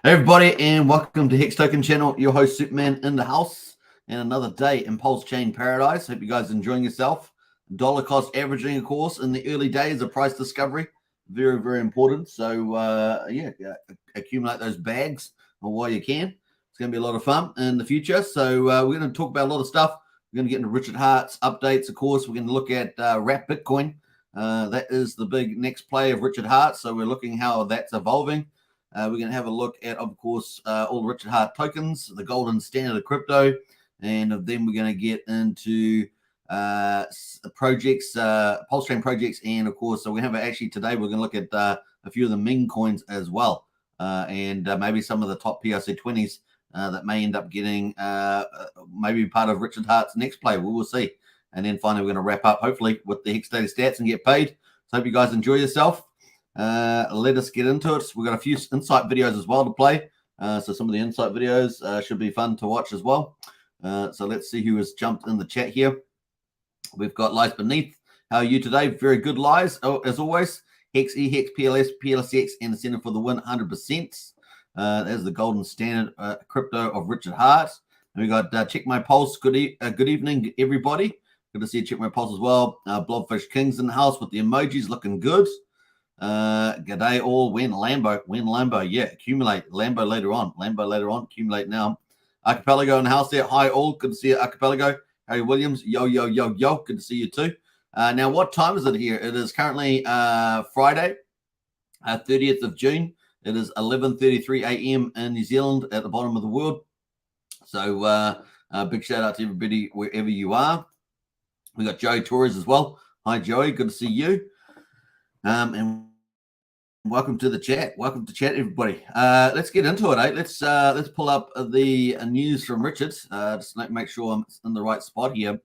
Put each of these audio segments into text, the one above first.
Hey everybody, and welcome to Hex Token Channel. Your host Superman in the house, and another day in Pulsechain paradise. Hope you guys are enjoying yourself. Dollar cost averaging, of course, in the early days of price discovery, very, very important. So accumulate those bags while you can. It's going to be a lot of fun in the future. So we're going to talk about a lot of stuff. We're going to get into Richard Hart's updates. Of course, we're going to look at Wrap Bitcoin. That is the big next play of Richard Hart. So we're looking how that's evolving. We're going to have a look at, of course, all the Richard Hart tokens, the golden standard of crypto, and then we're going to get into projects, Pulsechain projects, and of course, so we have actually today we're going to look at a few of the meme coins as well, and maybe some of the top PRC 20s that may end up getting maybe part of Richard Hart's next play. We will see. And then finally, we're going to wrap up hopefully with the Hex Data stats and get paid. So hope you guys enjoy yourself. Let us get into it. We've got a few insight videos as well to play. So some of the insight videos should be fun to watch as well. So let's see who has jumped in the chat here. We've got Lies Beneath. How are you today? Very good, Lies. Oh, as always, Hex, Hex, PLS, PLSX, and the Center for the Win 100%. There's the golden standard crypto of Richard Hart. And we got Check My Pulse. Good evening, everybody. Good to see you. Check My Pulse as well. Blobfish King's in the house with the emojis looking good. G'day all. Win Lambo. Yeah, accumulate Lambo later on. Accumulate now. Archipelago in the house there. Hi all. Good to see you, Archipelago. Harry Williams. Yo. Good to see you too. Now, what time is it here? It is currently Friday, 30th of June. It is 11:33 a.m. in New Zealand at the bottom of the world. So big shout out to everybody wherever you are. We got Joey Torres as well. Hi Joey. Good to see you. And welcome to the chat. Welcome to chat, everybody. Let's get into it, eh? Let's pull up the news from Richard. Just make sure I'm in the right spot here.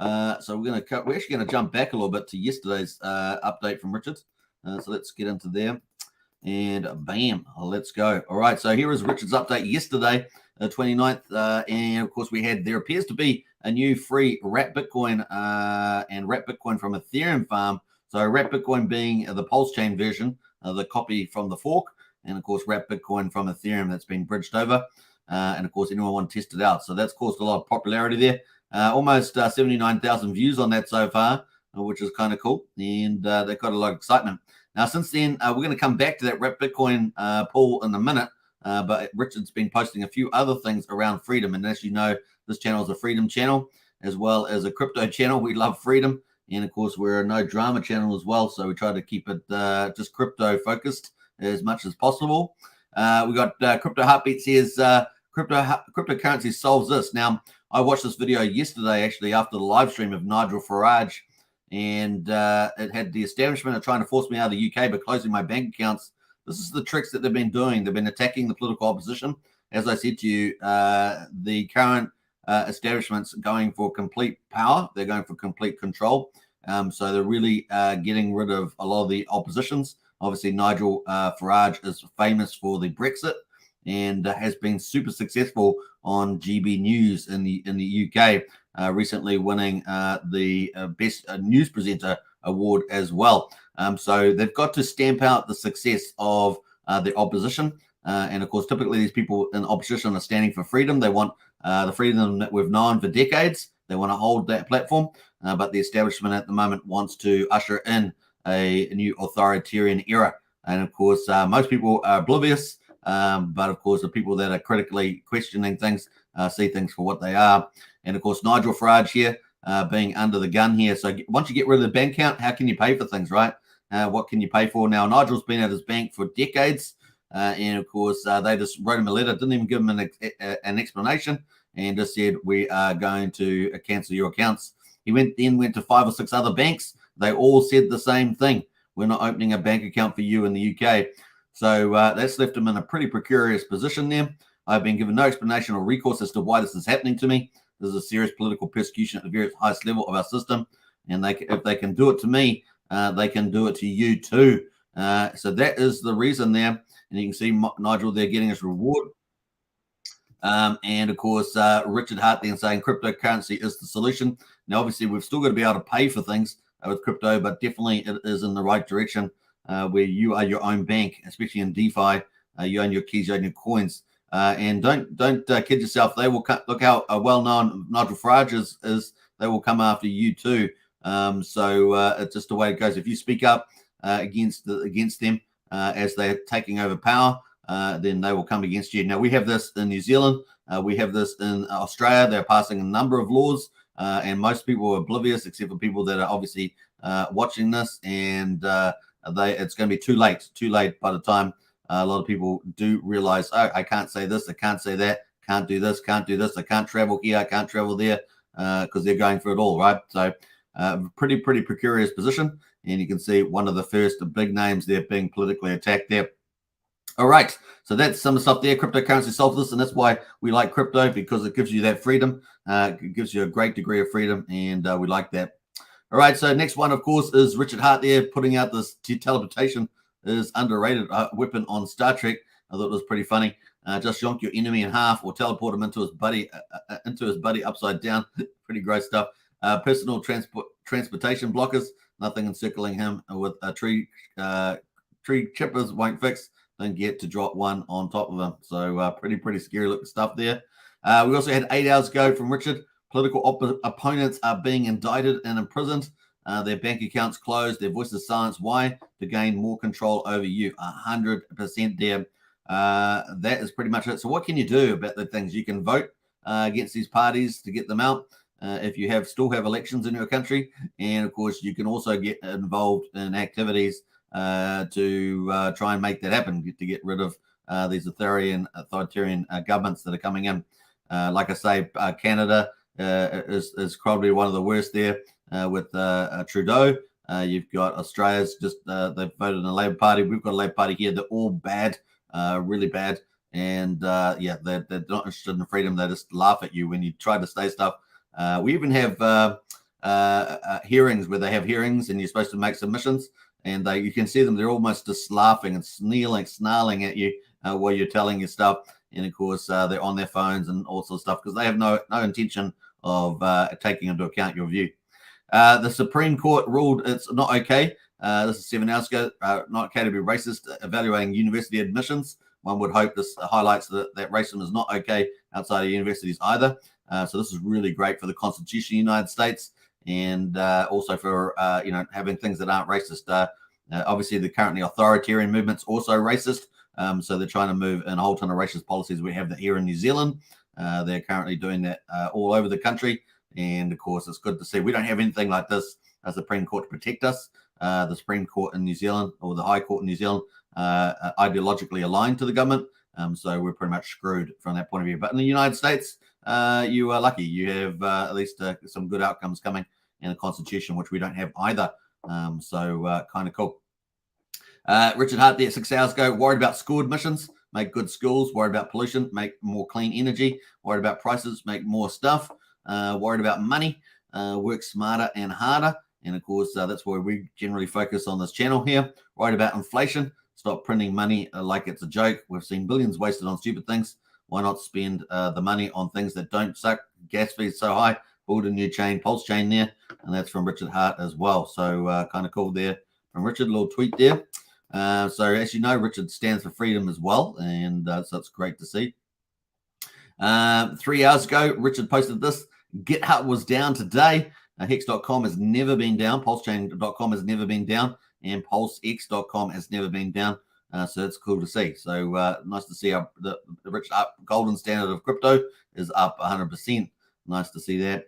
So we're actually gonna jump back a little bit to yesterday's update from Richard. So let's get into there, and bam, let's go. All right. So here is Richard's update yesterday, 29th, and of course there appears to be a new free Wrap Bitcoin and Wrap Bitcoin from Ethereum farm. So Wrap Bitcoin being the Pulsechain version, the copy from the fork, and of course Wrap Bitcoin from Ethereum that's been bridged over. And of course anyone want to test it out. So that's caused a lot of popularity there. Almost 79,000 views on that so far, which is kind of cool. And they've got a lot of excitement. Now since then, we're going to come back to that Wrap Bitcoin pool in a minute. But Richard's been posting a few other things around freedom. And as you know, this channel is a freedom channel as well as a crypto channel. We love freedom. And of course, we're a no drama channel as well. So we try to keep it just crypto focused as much as possible. We got Crypto Heartbeat says cryptocurrency solves this. Now, I watched this video yesterday, actually, after the live stream of Nigel Farage. And it had the establishment of trying to force me out of the UK by closing my bank accounts. This is the tricks that they've been doing. They've been attacking the political opposition. As I said to you, the current establishments going for complete power. They're going for complete control. So they're really getting rid of a lot of the oppositions. Obviously, Nigel Farage is famous for the Brexit and has been super successful on GB News in the UK, recently winning the Best News Presenter award as well. So they've got to stamp out the success of the opposition. And of course, typically these people in opposition are standing for freedom. They want the freedom that we've known for decades. They want to hold that platform. But the establishment at the moment wants to usher in a new authoritarian era And of course, most people are oblivious, but of course, the people that are critically questioning things see things for what they are. And of course, Nigel Farage here being under the gun here. So once you get rid of the bank account, how can you pay for things, right? What can you pay for? Now, Nigel's been at his bank for decades. And of course, they just wrote him a letter, didn't even give him an explanation, and just said, we are going to cancel your accounts. He went to 5 or 6 other banks. They all said the same thing. We're not opening a bank account for you in the UK. So that's left him in a pretty precarious position there. I've been given no explanation or recourse as to why this is happening to me. This is a serious political persecution at the very highest level of our system. And if they can do it to me, they can do it to you too. So that is the reason there. And you can see Nigel there getting his reward. And of course, Richard Hart then saying cryptocurrency is the solution. Now, obviously, we've still got to be able to pay for things with crypto, but definitely it is in the right direction where you are your own bank, especially in DeFi. You own your keys, you own your coins. And don't kid yourself. They will look how well-known Nigel Farage is. They will come after you too. So it's just the way it goes. If you speak up against them as they're taking over power, then they will come against you. Now, we have this in New Zealand. We have this in Australia. They're passing a number of laws, and most people are oblivious, except for people that are obviously watching this. And it's going to be too late by the time a lot of people do realize, oh, I can't say this, I can't say that, can't do this, I can't travel here, I can't travel there, because they're going through it all, right? So pretty precarious position. And you can see one of the first big names there being politically attacked there. All right, so that's some of the stuff there. Cryptocurrency solves this, and that's why we like crypto, because it gives you that freedom. It gives you a great degree of freedom, and we like that. All right, so next one, of course, is Richard Hart there putting out this teleportation is underrated weapon on Star Trek. I thought it was pretty funny. Just yonk your enemy in half or teleport him into his buddy upside down. Pretty gross stuff. Personal transportation blockers. Nothing encircling him with a tree chippers won't fix. Don't get to drop one on top of him. So pretty scary looking stuff there. We also had 8 hours ago from Richard. Political opponents are being indicted and imprisoned. Their bank accounts closed. Their voices silenced. Why? To gain more control over you. 100% there. That is pretty much it. So what can you do about the things? You can vote against these parties to get them out. If you still have elections in your country, and of course you can also get involved in activities to try and make that happen, to get rid of these authoritarian governments that are coming in. Like I say, Canada is probably one of the worst there with Trudeau. You've got Australia's they've voted in the Labour Party. We've got a Labour Party here. They're all bad, really bad. And they're not interested in freedom. They just laugh at you when you try to say stuff. We even have hearings where they have hearings and you're supposed to make submissions, and you can see them. They're almost just laughing and snarling at you while you're telling your stuff. And of course, they're on their phones and all sorts of stuff because they have no intention of taking into account your view. The Supreme Court ruled it's not okay. This is 7 hours ago. Not okay to be racist. Evaluating university admissions. One would hope this highlights that racism is not okay outside of universities either. So this is really great for the Constitution of the United States, and also for having things that aren't racist. Obviously, the currently authoritarian movement's also racist. So they're trying to move in a whole ton of racist policies. We have that here in New Zealand. They're currently doing that all over the country. And of course, it's good to see we don't have anything like this as the Supreme Court to protect us. The Supreme Court in New Zealand, or the High Court in New Zealand, ideologically aligned to the government. So we're pretty much screwed from that point of view. But in the United States, you are lucky. You have at least some good outcomes coming in the Constitution, which we don't have either. So kind of cool. Richard Hart there 6 hours ago, worried about school admissions, make good schools, worried about pollution, make more clean energy, worried about prices, make more stuff, worried about money, work smarter and harder. And of course, that's where we generally focus on this channel here. Worried about inflation, stop printing money like it's a joke. We've seen billions wasted on stupid things. Why not spend the money on things that don't suck? Gas fees so high, build a new chain, Pulsechain there. And that's from Richard Hart as well. So kind of cool there from Richard, a little tweet there. So as you know, Richard stands for freedom as well, and so it's great to see. 3 hours ago, Richard posted this. GitHub was down today. Hex.com has never been down. Pulsechain.com has never been down, and PulseX.com has never been down. So that's cool to see. So nice to see how the rich golden standard of crypto is up 100%. Nice to see that.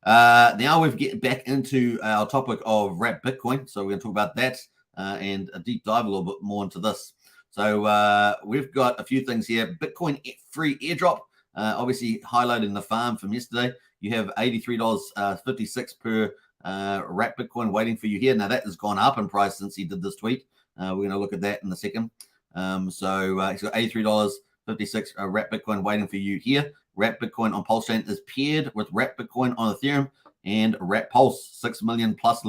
Now we've get back into our topic of wrapped Bitcoin. So we're going to talk about that and a deep dive a little bit more into this. So we've got a few things here. Bitcoin free airdrop, obviously highlighting the farm from yesterday. You have $83.56 per wrapped Bitcoin waiting for you here. Now that has gone up in price since he did this tweet. We're going to look at that in a second. So he's got $83.56 wrapped Bitcoin waiting for you here. Wrapped Bitcoin on Pulsechain is paired with wrapped Bitcoin on Ethereum and wrapped Pulse, 6 million plus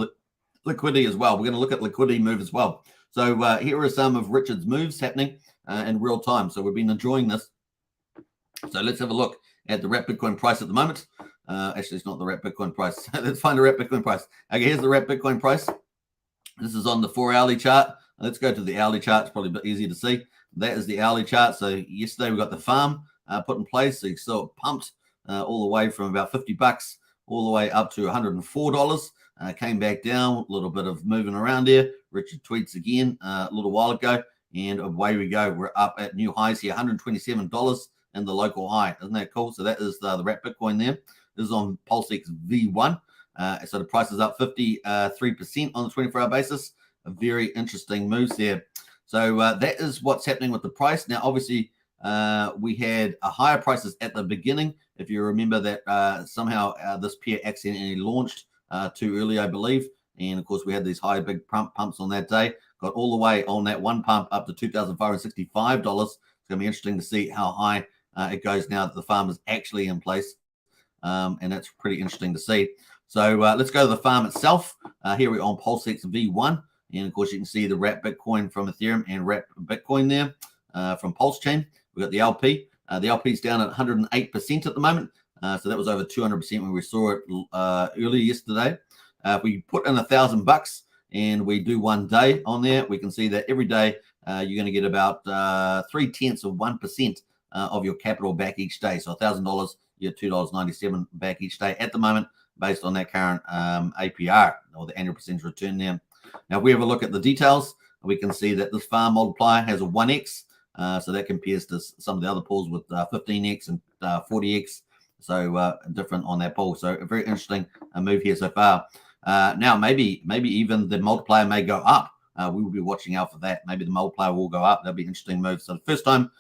liquidity as well. We're going to look at liquidity move as well. So here are some of Richard's moves happening in real time. So we've been enjoying this. So let's have a look at the wrapped Bitcoin price at the moment. Actually, it's not the wrapped Bitcoin price. Let's find the wrapped Bitcoin price. Okay, here's the wrapped Bitcoin price. This is on the 4-hourly chart. Let's go to the hourly chart. It's probably a bit easier to see. That is the hourly chart. So yesterday we got the farm put in place. So you saw it pumped all the way from about $50 all the way up to $104. Came back down, a little bit of moving around there. Richard tweets again a little while ago, and away we go. We're up at new highs here, $127 in the local high. Isn't that cool? So that is the wrapped Bitcoin there. This is on PulseX V1. So the price is up 53% on the 24-hour basis. A very interesting moves there. So that is what's happening with the price. Now, obviously, we had higher prices at the beginning. If you remember that somehow this pair accidentally launched too early, I believe. And of course, we had these high big pumps on that day. Got all the way on that one pump up to $2,565. It's going to be interesting to see how high it goes now that the farm is actually in place. And that's pretty interesting to see. So let's go to the farm itself. Here we're on PulseX V1. And of course, you can see the wrapped Bitcoin from Ethereum and wrapped Bitcoin there from Pulsechain. We've got the LP. The LP is down at 108% at the moment. So that was over 200% when we saw it earlier yesterday. If we put in $1,000 and we do 1 day on there, we can see that every day you're going to get about 0.3% of your capital back each day. So $1,000, you get $2.97 back each day at the moment, based on that current APR, or the annual percentage return there. Now, if we have a look at the details, we can see that this farm multiplier has a 1x. So that compares to some of the other pools with 15x and 40x. So different on that pool. So a very interesting move here so far. Now, maybe even the multiplier may go up. We will be watching out for that. Maybe the multiplier will go up. That'll be an interesting move. So the first time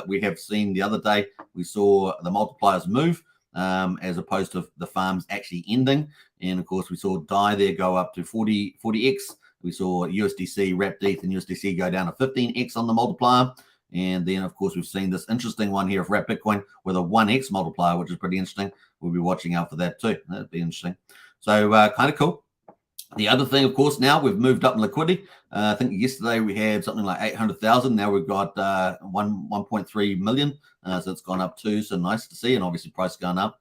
we have seen the other day, we saw the multipliers move as opposed to the farms actually ending. And of course, we saw DAI there go up to 40x. We saw USDC, wrapped ETH, and USDC go down to 15x on the multiplier. And then, of course, we've seen this interesting one here of wrapped Bitcoin with a 1x multiplier, which is pretty interesting. We'll be watching out for that too. That'd be interesting. So kind of cool. The other thing, of course, now we've moved up in liquidity. I think yesterday we had something like 800,000. Now we've got 1.3 million. So it's gone up too. So nice to see. And obviously price gone up.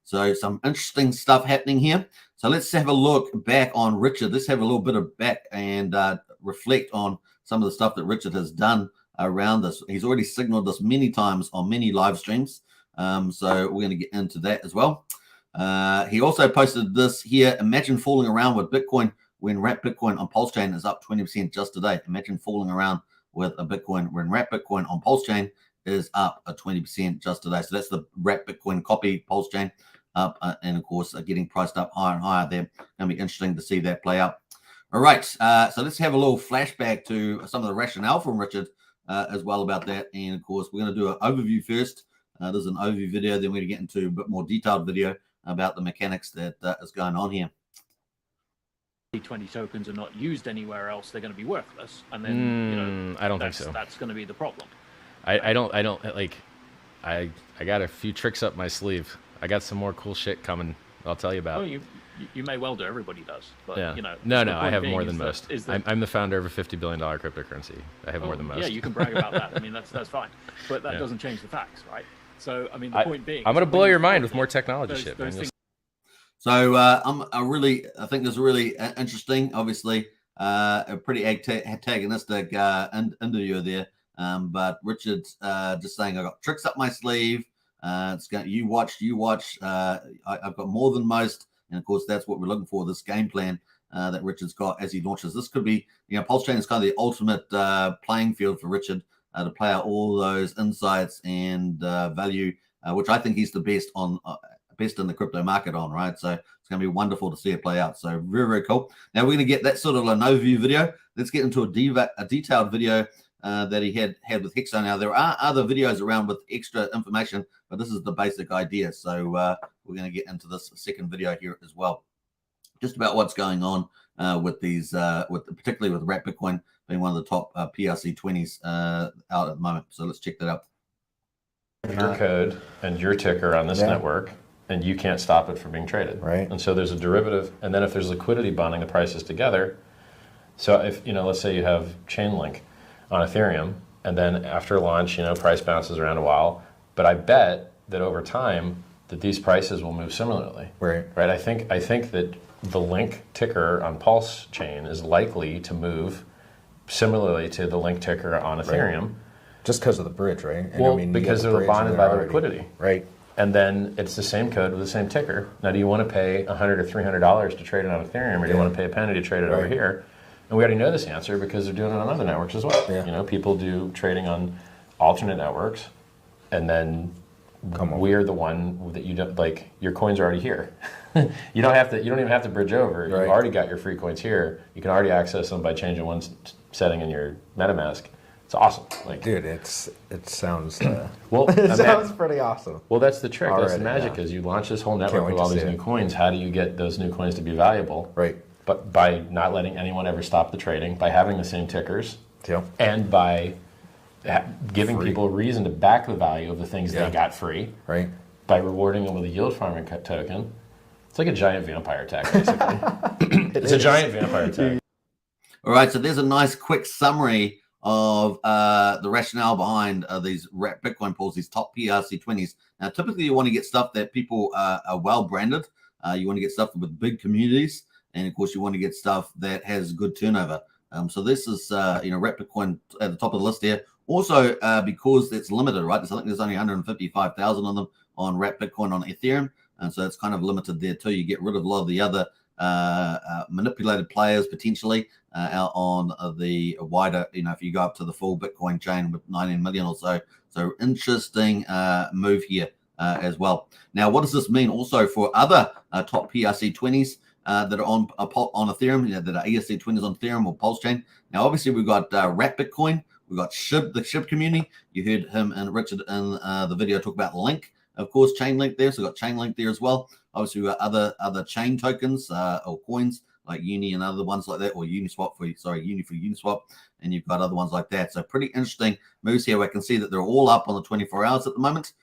So some interesting stuff happening here. So let's have a look back on Richard. Let's have a little bit of back and reflect on some of the stuff that Richard has done around this. He's already signaled this many times on many live streams. So we're going to get into that as well. He also posted this here. Imagine fooling around with Bitcoin when wrapped Bitcoin on Pulsechain is up 20% just today. Imagine fooling around with a Bitcoin when wrapped Bitcoin on Pulsechain is up 20% just today. So that's the wrapped Bitcoin copy Pulsechain up, and of course getting priced up higher and higher there. Going to be interesting to see that play out. All right, so let's have a little flashback to some of the rationale from Richard as well about that. And of course, we're going to do an overview first. There's an overview video, then we're going to get into a bit more detailed video about the mechanics that is going on here. 20 tokens are not used anywhere else, they're going to be worthless, and then I don't think so. That's going to be the problem. I don't like. I got a few tricks up my sleeve. I got some more cool shit coming. I'll tell you about. Oh, you may well do. Everybody does. But, yeah. No. I have more than most. I'm the founder of a $50 billion cryptocurrency. I have more than most. Yeah, you can brag about that. I mean, that's fine. But that doesn't change the facts, right? So, I mean, the point being, I'm going to blow your mind with more technology shit, man. So I think this is really interesting. Obviously, a pretty antagonistic interview there. But Richard's just saying, I got tricks up my sleeve. You watch. I've got more than most. And of course, that's what we're looking for, this game plan that Richard's got as he launches. This could be, Pulsechain is kind of the ultimate playing field for Richard to play out all those insights and value, which I think he's the best in the crypto market on, right? So it's going to be wonderful to see it play out. So very, very cool. Now we're going to get that sort of an overview video. Let's get into a detailed video that he had with Hexo. Now there are other videos around with extra information, but this is the basic idea. So we're going to get into this second video here as well, just about what's going on with these, particularly with Wrap Bitcoin being one of the top PRC20s out at the moment. So let's check that out. Your code and your ticker on this network, and you can't stop it from being traded. Right. And so there's a derivative, and then if there's liquidity bonding the prices together, so if, let's say you have Chainlink on Ethereum, and then after launch, price bounces around a while, but I bet that over time that these prices will move similarly. Right. Right. I think that the Link ticker on Pulsechain is likely to move similarly to the Link ticker on Ethereum. Right. Just because of the bridge, right? And well, because they're bonded by the liquidity. Right. And then it's the same code with the same ticker. Now, do you want to pay $100 or $300 to trade it on Ethereum, or do you want to pay a penny to trade it over here? And we already know this answer because they're doing it on other networks as well. Yeah. People do trading on alternate networks, and then we're the one that you don't like. Your coins are already here. You don't even have to bridge over. You've already got your free coins here. You can already access them by changing one setting in your MetaMask. It's awesome. Dude, it sounds well. It sounds pretty awesome. Well, that's the trick. That's the magic. Is you launch this whole network with all these new coins. How do you get those new coins to be valuable? Right. But by not letting anyone ever stop the trading, by having the same tickers, and by giving people a reason to back the value of the things they got free. Right. By rewarding them with a yield farming token. It's like a giant vampire attack, basically. It's a giant vampire attack. All right, so there's a nice quick summary of the rationale behind these Wrap Bitcoin pools, these top PRC20s. Now, typically you want to get stuff that people are well branded. You want to get stuff with big communities. And of course, you want to get stuff that has good turnover. So this is, Wrap Bitcoin at the top of the list here. Also, because it's limited, right? I think there's only 155,000 of them on Wrap Bitcoin on Ethereum. And so it's kind of limited there too. You get rid of a lot of the other manipulated players potentially out on the wider, if you go up to the full Bitcoin chain with 19 million or so. So interesting move here as well. Now, what does this mean also for other top PRC20s that are on Ethereum, that are ERC20s on Ethereum or Pulsechain? Now, obviously, we've got Wrap Bitcoin. We've got the SHIB community. You heard him and Richard in the video talk about Link. Of course, Chainlink there. So we've got Chainlink there as well. Obviously, we've got other chain tokens or coins like Uni and other ones like that, or Uni for Uniswap, and you've got other ones like that. So pretty interesting moves here. I can see that they're all up on the 24 hours at the moment.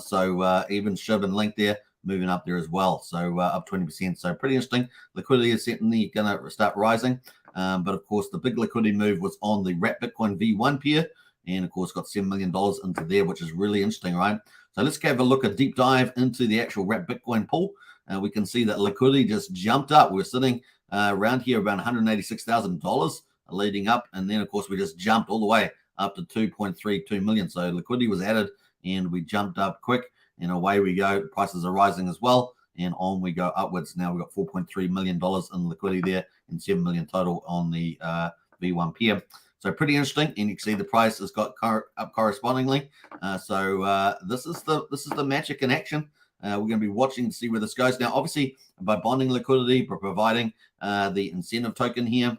So even SHIB and Link there moving up there as well. So up 20%. So pretty interesting. Liquidity is certainly going to start rising. But of course, the big liquidity move was on the Wrap Bitcoin V1 pair. And of course, got $7 million into there, which is really interesting, right? So let's have a deep dive into the actual Wrap Bitcoin pool. We can see that liquidity just jumped up. We're sitting around here around $186,000 leading up. And then, of course, we just jumped all the way up to 2.32 million. So liquidity was added and we jumped up quick. And away we go. Prices are rising as well. And on we go upwards. Now we've got $4.3 million in liquidity there and 7 million total on the V1 pair. So pretty interesting, and you can see the price has got up correspondingly. So this is the magic in action. We're going to be watching to see where this goes. Now, obviously, by bonding liquidity, by providing the incentive token here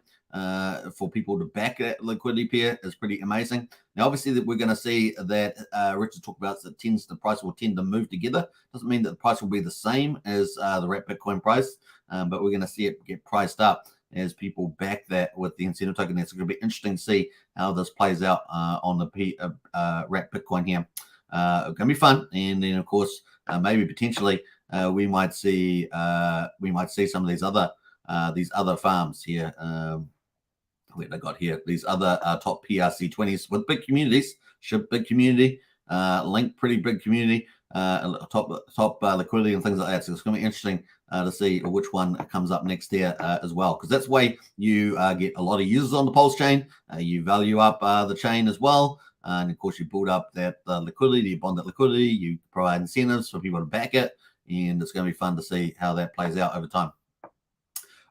for people to back that liquidity pair is pretty amazing. Now, obviously, that we're going to see that Richard talked about that the price will tend to move together. Doesn't mean that the price will be the same as the Wrap Bitcoin price, but we're going to see it get priced up as people back that with the incentive token. It's going to be interesting to see how this plays out on the Wrap Bitcoin here. It's going to be fun, and then of course maybe potentially we might see some of these other farms here. What I got here, these other top PRC20s with big communities, SHIB big community, Link pretty big community, top liquidity and things like that. So it's going to be interesting to see which one comes up next there as well, because that's the way you get a lot of users on the Pulse chain. You value up the chain as well, and of course you build up that liquidity, you bond that liquidity, you provide incentives for people to back it, and it's going to be fun to see how that plays out over time.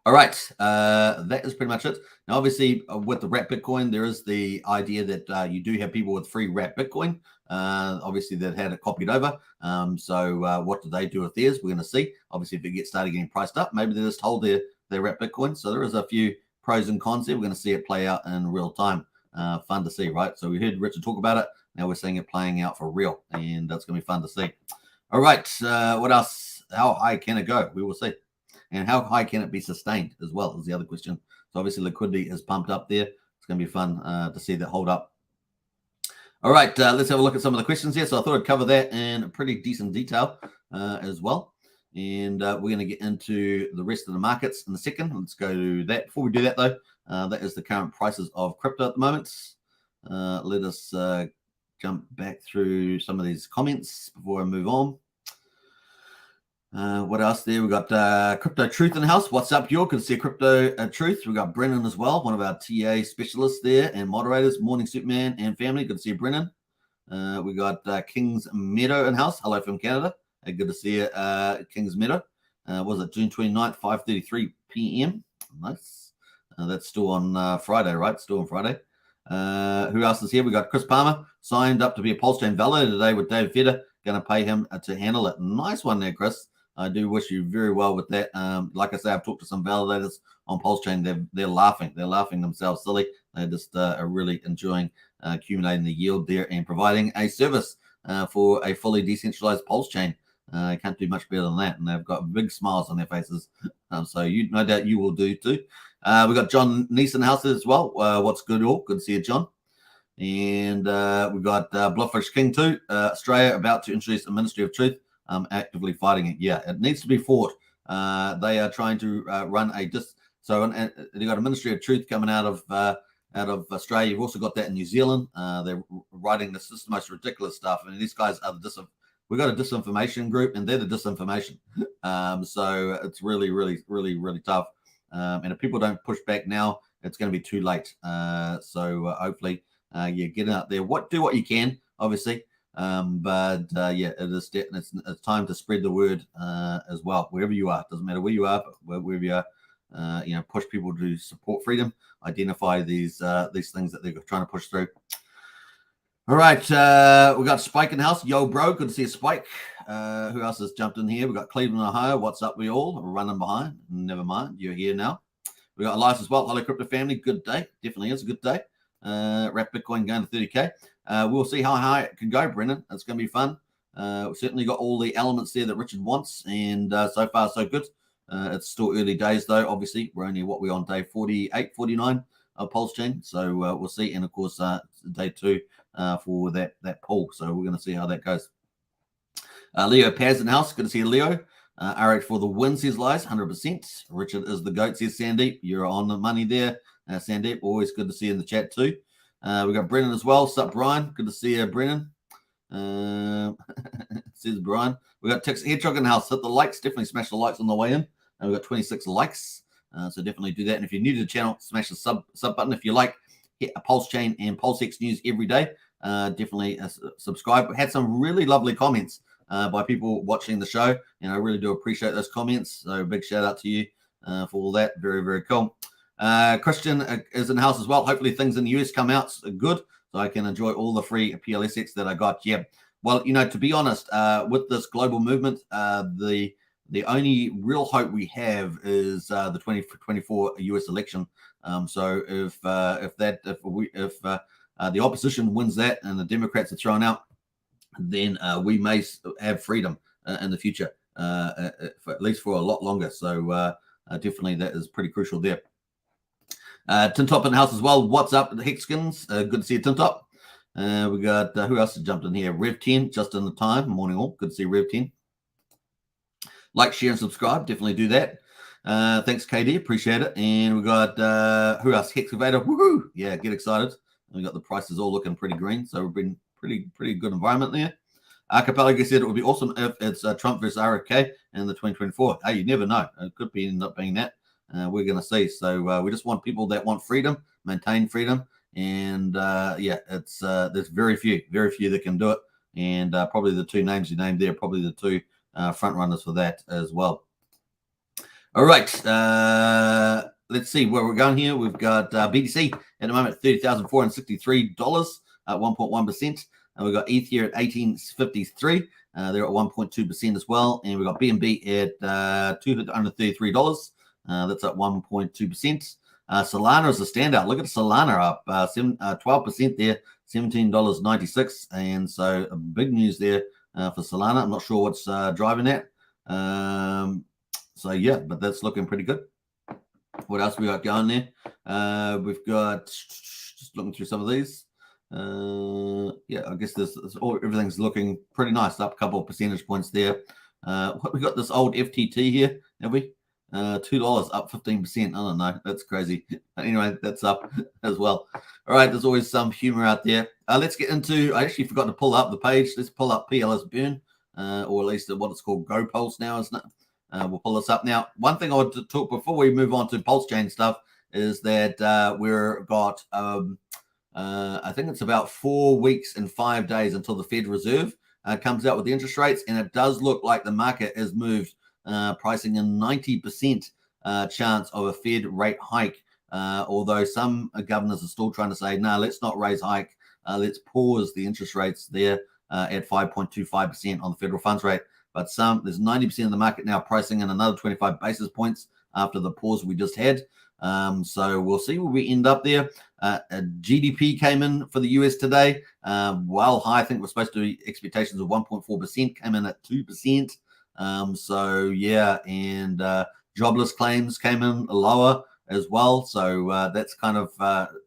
All right, that is pretty much it. Now, obviously, with the wrapped Bitcoin, there is the idea that you do have people with free wrapped Bitcoin, obviously, that had it copied over. So what do they do with theirs? We're going to see. Obviously, if it started getting priced up, maybe they just hold their wrapped Bitcoin. So there is a few pros and cons there. We're going to see it play out in real time. Fun to see, right? So we heard Richard talk about it. Now we're seeing it playing out for real, and that's going to be fun to see. All right, what else? How high can it go? We will see. And how high can it be sustained as well is the other question. So obviously liquidity is pumped up there. It's going to be fun to see that hold up. All right, let's have a look at some of the questions here. So I thought I'd cover that in pretty decent detail as well. And we're going to get into the rest of the markets in a second. Let's go to that. Before we do that, though, that is the current prices of crypto at the moment. Let us jump back through some of these comments before I move on. What else there? We got Crypto Truth in the house. What's up, y'all? Good to see Crypto Truth. We got Brennan as well, one of our TA specialists there and moderators. Morning, Superman and family. Good to see you, Brennan. We got Kings Meadow in house. Hello from Canada. Good to see you, Kings Meadow. Was it June 29th, 5:33 p.m.? Nice. That's still on Friday, right? Still on Friday. Who else is here? We got Chris Palmer signed up to be a Pulsechain validator today with David Feder. Going to pay him to handle it. Nice one there, Chris. I do wish you very well with that. Like I say, I've talked to some validators on Pulsechain. They're laughing. They're laughing themselves silly. They just are really enjoying accumulating the yield there and providing a service for a fully decentralized Pulsechain. Can't do much better than that. And they've got big smiles on their faces. So you, no doubt you will do too. We got John Neeson House as well. What's good, all? Good to see you, John. And we've got Blufffish King too. Australia about to introduce a Ministry of Truth. Actively fighting it. Yeah, it needs to be fought. They are trying to run a so they've got a Ministry of Truth coming out of Australia. You've also got that in New Zealand. They're writing this is the most ridiculous stuff. And these guys are we've got a disinformation group, and they're the disinformation. So it's really, really, really, really tough. And if people don't push back now, it's going to be too late. So hopefully, get out there. Do what you can, obviously. But yeah, it's time to spread the word as well, wherever you are. Doesn't matter where you are, but wherever you are, push people to support freedom, identify these things that they're trying to push through. All right, we got Spike in the house. Yo, bro, good to see you, Spike. Who else has jumped in here? We got Cleveland, Ohio. What's up, we all? We're running behind. Never mind, you're here now. We got Elias as well. Hello, crypto family. Good day. Definitely is a good day. Wrap Bitcoin going to 30K. We'll see how high it can go, Brennan. It's going to be fun. We've certainly got all the elements there that Richard wants, and so far, so good. It's still early days, though. Obviously, we're only we're on day 48, 49 of Pulsechain, so we'll see. And of course, day 2 for that pool. So we're going to see how that goes. Leo Paz in the house. Good to see you, Leo. RH for the win, says Lies, 100%. Richard is the GOAT, says Sandeep. You're on the money there, Sandeep. Always good to see you in the chat, too. We got Brennan as well. What's up, Brian? Good to see you, Brennan. Says Brian. We got Tex Hedgehog in the house. Hit the likes. Definitely smash the likes on the way in. We've got 26 likes. So definitely do that. And if you're new to the channel, smash the sub button. If you like Pulsechain and PulseX news every day, definitely subscribe. We had some really lovely comments by people watching the show, and I really do appreciate those comments. So big shout out to you for all that. Very, very cool. Christian is in the house as well. Hopefully things in the US come out good, so I can enjoy all the free PLSX that I got. Yeah. Well, to be honest, with this global movement, the only real hope we have is the 2024 US election. So if the opposition wins that and the Democrats are thrown out, then we may have freedom in the future, at least for a lot longer. So definitely that is pretty crucial there. Tintop in the house as well. What's up, the Hexkins? Good to see you, Tintop. We got who else has jumped in here? Rev10, just in the time. Morning all. Good to see Rev10. Like, share, and subscribe. Definitely do that. Thanks, KD. Appreciate it. And we got who else? Hexcavator. Woohoo! Yeah, get excited. We got the prices all looking pretty green, so we've been pretty good environment there. Archipelago said it would be awesome if it's Trump versus RFK in the 2024. Hey, you never know. It could end up being that. We're going to see. So we just want people that want freedom, maintain freedom, and yeah, it's there's very few that can do it, and probably the two names you named there, probably the two front runners for that as well. All right. Let's see where we're going here. We've got BTC at the moment, $30,463 at 1.1%. And we've got ETH here at 1853. They're at 1.2% as well. And we've got BNB at $233. That's at 1.2%. Solana is a standout. Look at Solana up 12% there, $17.96. And so big news there for Solana. I'm not sure what's driving that. So yeah, but that's looking pretty good. What else we got going there? We've got, just looking through some of these. Yeah, I guess everything's looking pretty nice. Up a couple of percentage points there. What we got this old FTT here, have we? $2 up 15%. I don't know. That's crazy. Anyway, that's up as well. All right, there's always some humor out there. Let's get into, I actually forgot to pull up the page. Let's pull up PLS Burn, or at least what it's called Go Pulse now, isn't it? We'll pull this up now. One thing I want to talk before we move on to Pulsechain stuff is that we've got, I think it's about 4 weeks and 5 days until the Fed Reserve comes out with the interest rates, and it does look like the market has moved, pricing a 90% chance of a Fed rate hike, although some governors are still trying to say, no, let's not raise hike. Let's pause the interest rates there at 5.25% on the federal funds rate. But there's 90% of the market now pricing in another 25 basis points after the pause we just had. So we'll see where we end up there. GDP came in for the US today. Well high. I think we're supposed to be expectations of 1.4%, came in at 2%. So yeah, and jobless claims came in lower as well. So that's kind of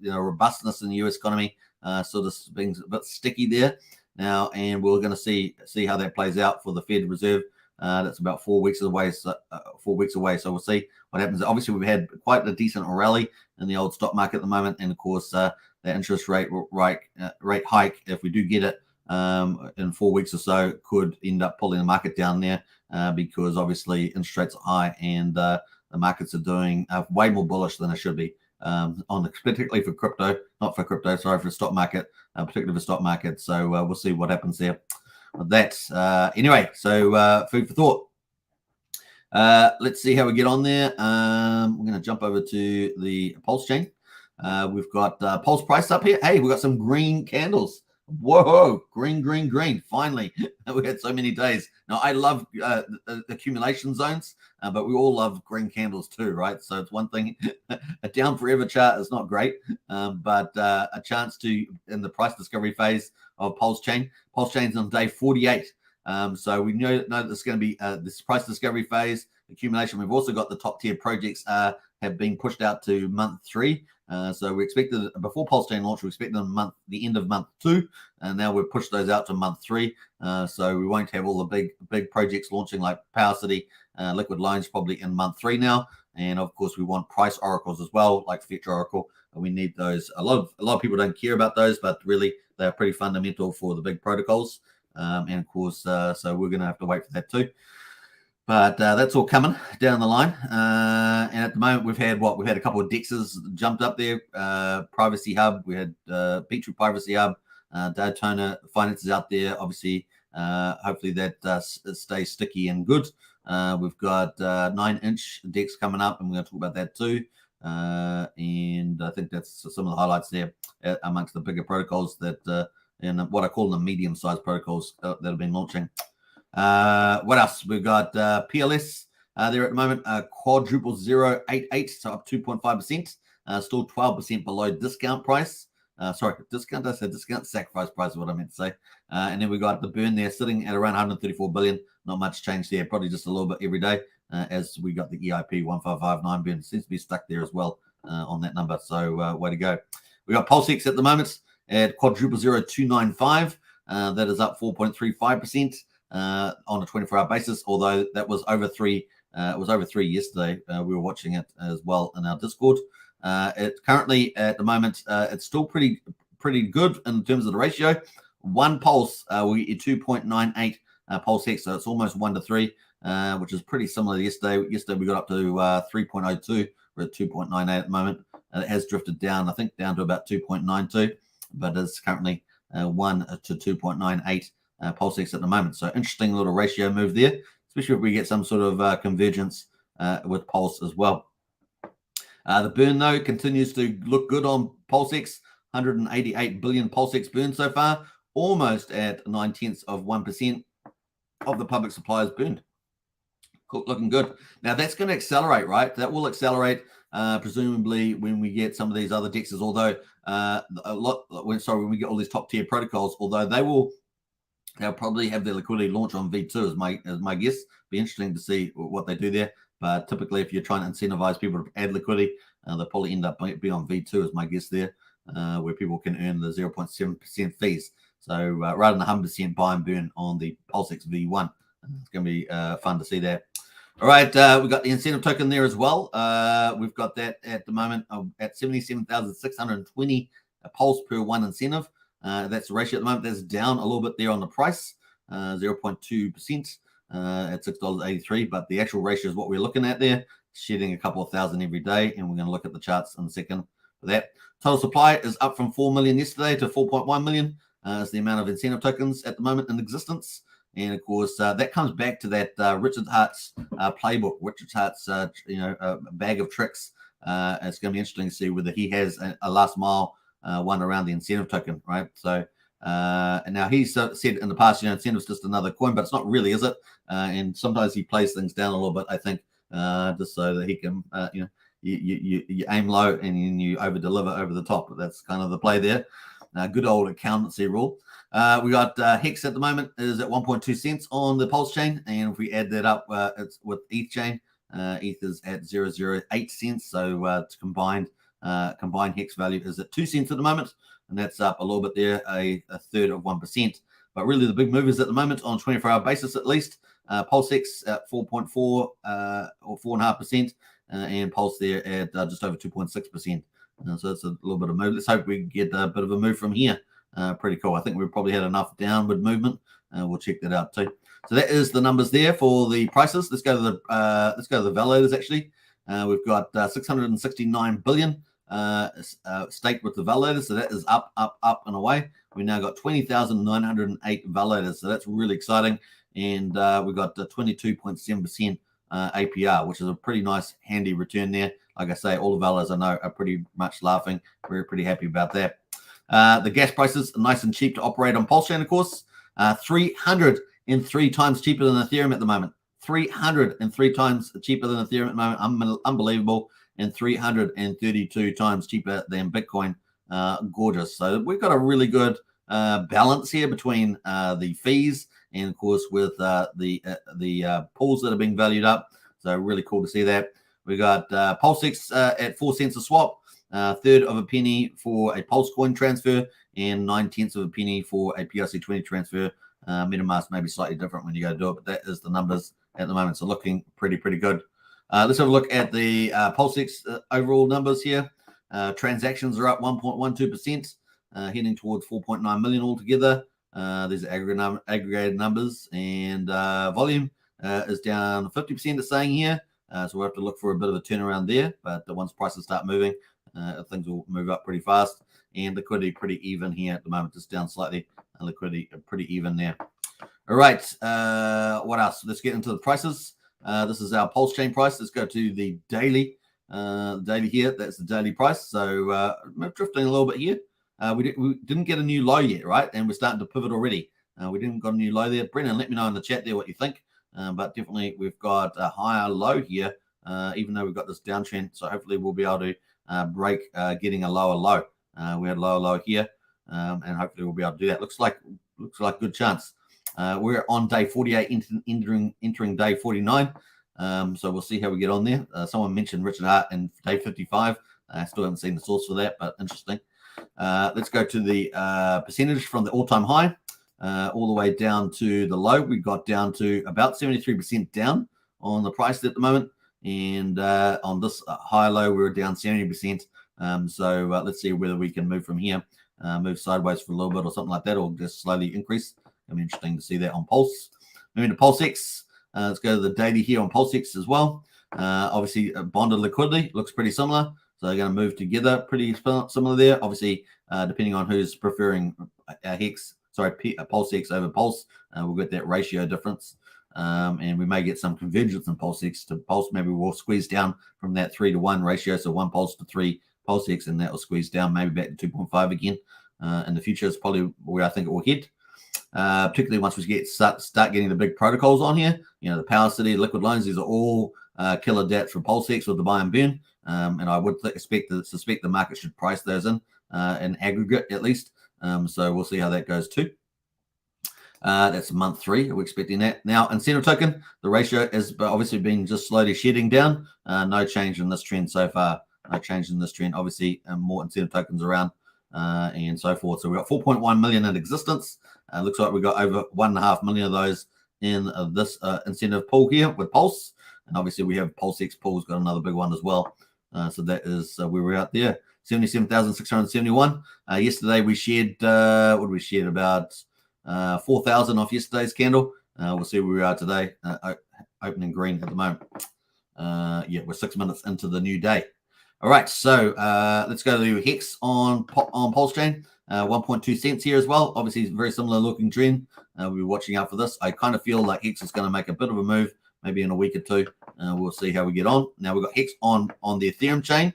robustness in the US economy sort of being a bit sticky there now, and we're going to see how that plays out for the Fed Reserve. That's about 4 weeks away. So 4 weeks away. So we'll see what happens. Obviously, we've had quite a decent rally in the old stock market at the moment, and of course, the interest rate hike, if we do get it in 4 weeks or so, could end up pulling the market down there because obviously interest rates are high, and the markets are doing way more bullish than they should be. Particularly for crypto, not for crypto, sorry, for the stock market, particularly for stock market. So we'll see what happens there with that. Anyway, so food for thought. Let's see how we get on there. We're going to jump over to the Pulse chain. We've got Pulse price up here. Hey, we've got some green candles. Whoa, green. Finally, we had so many days. Now, I love accumulation zones, but we all love green candles too, right? So it's one thing, a down forever chart is not great, but a chance to, in the price discovery phase of Pulsechain's on day 48. So we know that there's going to be this price discovery phase, accumulation. We've also got the top tier projects have been pushed out to month 3. So we expected before Pulsechain launch, we expected the end of month 2, and now we've pushed those out to month 3. So we won't have all the big projects launching like Power City, Liquid Loans probably in month 3 now. And of course, we want price oracles as well, like Future Oracle. We need those. A lot of people don't care about those, but really they're pretty fundamental for the big protocols. And of course, so we're going to have to wait for that too. But that's all coming down the line. And at the moment, we've had a couple of DEXs jumped up there. Privacy Hub, we had Beetroot Privacy Hub, Daytona Finance is out there. Obviously, hopefully that stays sticky and good. We've got 9-inch DEX coming up, and we're going to talk about that too. And I think that's some of the highlights there amongst the bigger protocols that, and what I call the medium-sized protocols that have been launching. What else? We've got PLS there at the moment, quadruple 088, so up 2.5%, still 12% below discount price. Discount sacrifice price is what I meant to say. And then we got the burn there sitting at around 134 billion. Not much change there, probably just a little bit every day as we got the EIP 1559 burn. Seems to be stuck there as well on that number. So way to go. We got PulseX at the moment at quadruple 0295. That is up 4.35%. On a 24-hour basis, although that was over 3. It was over 3 yesterday. We were watching it as well in our Discord. It currently at the moment it's still pretty good in terms of the ratio. One pulse we get 2.98 pulse hex, so it's almost 1 to 3, which is pretty similar to yesterday. Yesterday we got up to 3.02. We're at 2.98 at the moment. It has drifted down, I think, down to about 2.92, but it's currently 1 to 2.98. PulseX at the moment. So interesting little ratio move there, especially if we get some sort of convergence with Pulse as well. The burn, though, continues to look good on PulseX. 188 billion PulseX burn so far, almost at 0.9% of the public supply is burned. Cool, looking good. Now that's going to accelerate, right? That will accelerate, presumably when we get some of these other dexes. Although when we get all these top tier protocols, although they'll probably have their liquidity launch on V2 as my guess. Be interesting to see what they do there. But typically, if you're trying to incentivize people to add liquidity, they'll probably end up be on V2 as my guess there, where people can earn the 0.7% fees. So rather than 100% buy and burn on the PulseX V1, it's going to be fun to see that. All right, we've got the incentive token there as well. We've got that at the moment at 77,620 pulse per one incentive. That's the ratio at the moment. That's down a little bit there on the price, 0.2% at $6.83. But the actual ratio is what we're looking at there, shedding a couple of thousand every day. And we're going to look at the charts in a second for that. Total supply is up from 4 million yesterday to 4.1 million. Is the amount of incentive tokens at the moment in existence. And of course, that comes back to that Richard Hart's playbook, Richard Hart's bag of tricks. It's going to be interesting to see whether he has a last mile one around the incentive token, right? So now he's said in the past, incentive's just another coin, but it's not really, is it? And sometimes he plays things down a little bit, I think, just so that he can, you aim low and you over deliver over the top. That's kind of the play there. Good old accountancy rule. We got Hex at the moment is at 1.2 cents on the Pulse chain, and if we add that up, it's with ETH chain. ETH is at 0.008 cents. So combined Hex value is at 2 cents at the moment, and that's up a little bit there, a third of 1%. But really, the big movers at the moment on 24-hour basis, at least, PulseX at 4.4 or 4.5%, and Pulse there at just over 2.6%. So that's a little bit of move. Let's hope we get a bit of a move from here. Pretty cool. I think we've probably had enough downward movement. We'll check that out too. So that is the numbers there for the prices. Let's go to the validators. Actually, we've got 669 billion staked with the validators. So that is up and away. We now got 20,908 validators. So that's really exciting. And we've got 22.7% APR, which is a pretty nice, handy return there. Like I say, all the validators I know are pretty much laughing. We're pretty happy about that. The gas prices are nice and cheap to operate on Pulse chain, of course. 303 times cheaper than Ethereum at the moment. 303 times cheaper than Ethereum at the moment. Unbelievable. And 332 times cheaper than Bitcoin. Gorgeous. So we've got a really good balance here between the fees and, of course, with the pools that are being valued up. So really cool to see that. We got PulseX at 4 cents a swap. Third of a penny for a Pulse coin transfer, and 9/10 of a penny for a PRC20 transfer. MetaMask may be slightly different when you go to do it, but that is the numbers at the moment. So looking pretty good. Let's have a look at the PulseX overall numbers here. Transactions are up 1.12%, heading towards 4.9 million altogether. These are aggregated numbers, and volume is down 50%. It's saying here. So we'll have to look for a bit of a turnaround there. But once prices start moving, things will move up pretty fast. And liquidity pretty even here at the moment, just down slightly. Liquidity pretty even there. All right. What else? Let's get into the prices. This is our Pulse chain price. Let's go to the daily. Daily here. That's the daily price. So we're drifting a little bit here. We didn't get a new low yet, right? And we're starting to pivot already. We didn't got a new low there. Brennan, let me know in the chat there what you think. But definitely we've got a higher low here, even though we've got this downtrend. So hopefully we'll be able to break getting a lower low. We had a lower low here, and hopefully we'll be able to do that. Looks like a good chance. We're on day 48, entering day 49. So we'll see how we get on there. Someone mentioned Richard Hart and day 55. I still haven't seen the source for that, but interesting. Let's go to the percentage from the all-time high all the way down to the low. We got down to about 73% down on the price at the moment. And on this high low, we're down 70%. So let's see whether we can move from here, move sideways for a little bit or something like that, or just slowly increase. It'll be interesting to see that on Pulse. Moving to PulseX. Let's go to the daily here on PulseX as well. Obviously, bonded liquidity looks pretty similar. So they're going to move together pretty similar there. Obviously, depending on who's preferring PulseX over Pulse, we'll get that ratio difference. and we may get some convergence in PulseX to Pulse. Maybe we'll squeeze down from that 3-to-1 ratio, so 1 Pulse to 3 PulseX, and that will squeeze down maybe back to 2.5 again. In the future is probably where I think it will head. Particularly once we start getting the big protocols on here, the Power City, Liquid Loans, these are all killer DATs for PulseX with the buy and burn, and I would suspect the market should price those in aggregate at least. So we'll see how that goes too. That's month 3. We're expecting that. Now, incentive token, the ratio has obviously been just slowly shedding down. No change in this trend so far. No change in this trend. Obviously, more incentive tokens around and so forth. So we've got 4.1 million in existence. Looks like we've got over 1.5 million of those in this incentive pool here with Pulse. And obviously, we have PulseX pool's got another big one as well. So that is where we're out there. 77,671. Yesterday, we shared, what did we share? About 4,000 off yesterday's candle. We'll see where we are today. Opening green at the moment. We're 6 minutes into the new day. All right, so let's go to Hex on Pulsechain. 1.2 cents here as well. Obviously, very similar looking trend. We'll be watching out for this. I kind of feel like Hex is going to make a bit of a move, maybe in a week or two. We'll see how we get on. Now we've got Hex on the Ethereum chain.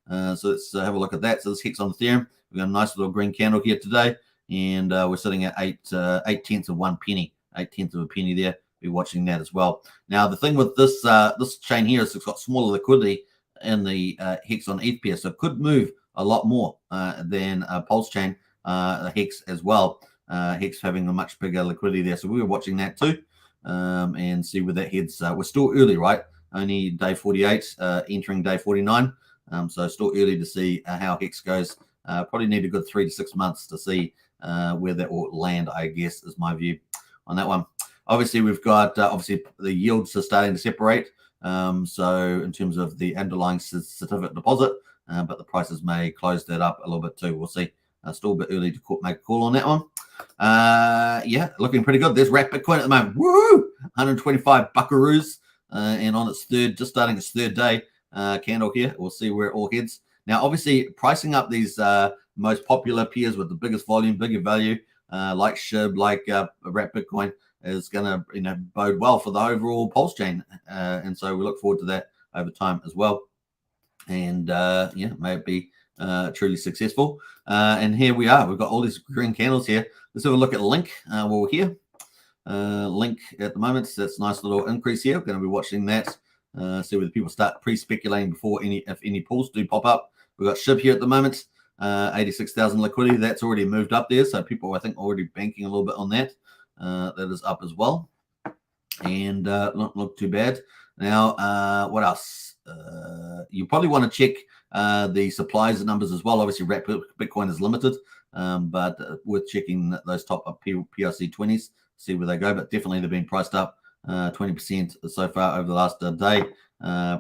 So let's have a look at that. So this Hex on Ethereum. We've got a nice little green candle here today. And we're sitting at 8 tenths of 1 penny, 8 tenths of a penny there. Be watching that as well. Now the thing with this this chain here is it's got smaller liquidity in the Hex on ETH pair, so it could move a lot more than Pulsechain Hex as well. Hex having a much bigger liquidity there, so we were watching that too and see where that heads. We're still early, right? Only day 48, entering day 49, so still early to see how Hex goes. Probably need a good 3 to 6 months to see where that will land, I guess, is my view on that one. Obviously, we've got obviously the yields are starting to separate. So in terms of the underlying certificate deposit, but the prices may close that up a little bit too. We'll see. Still a bit early to make a call on that one. Looking pretty good. There's Wrap Bitcoin at the moment. Woo! 125 buckaroos, and on its just starting its third day candle here. We'll see where it all heads. Now, obviously, pricing up these most popular peers with the biggest volume, bigger value, like SHIB, like Wrap Bitcoin, is going to bode well for the overall Pulse chain, and so we look forward to that over time as well. And may it be truly successful. And here we are. We've got all these green candles here. Let's have a look at Link while we're here. Link at the moment, so that's a nice little increase here. We're going to be watching that. See whether people start pre-speculating before if any pulls do pop up. We've got SHIB here at the moment, 86,000 liquidity. That's already moved up there, so people I think already banking a little bit on that. That is up as well, and not look too bad. Now, what else? You probably want to check the supplies numbers as well. Obviously, Wrap Bitcoin is limited, but worth checking those top up PRC 20s, see where they go. But definitely they've been priced up 20% so far over the last day.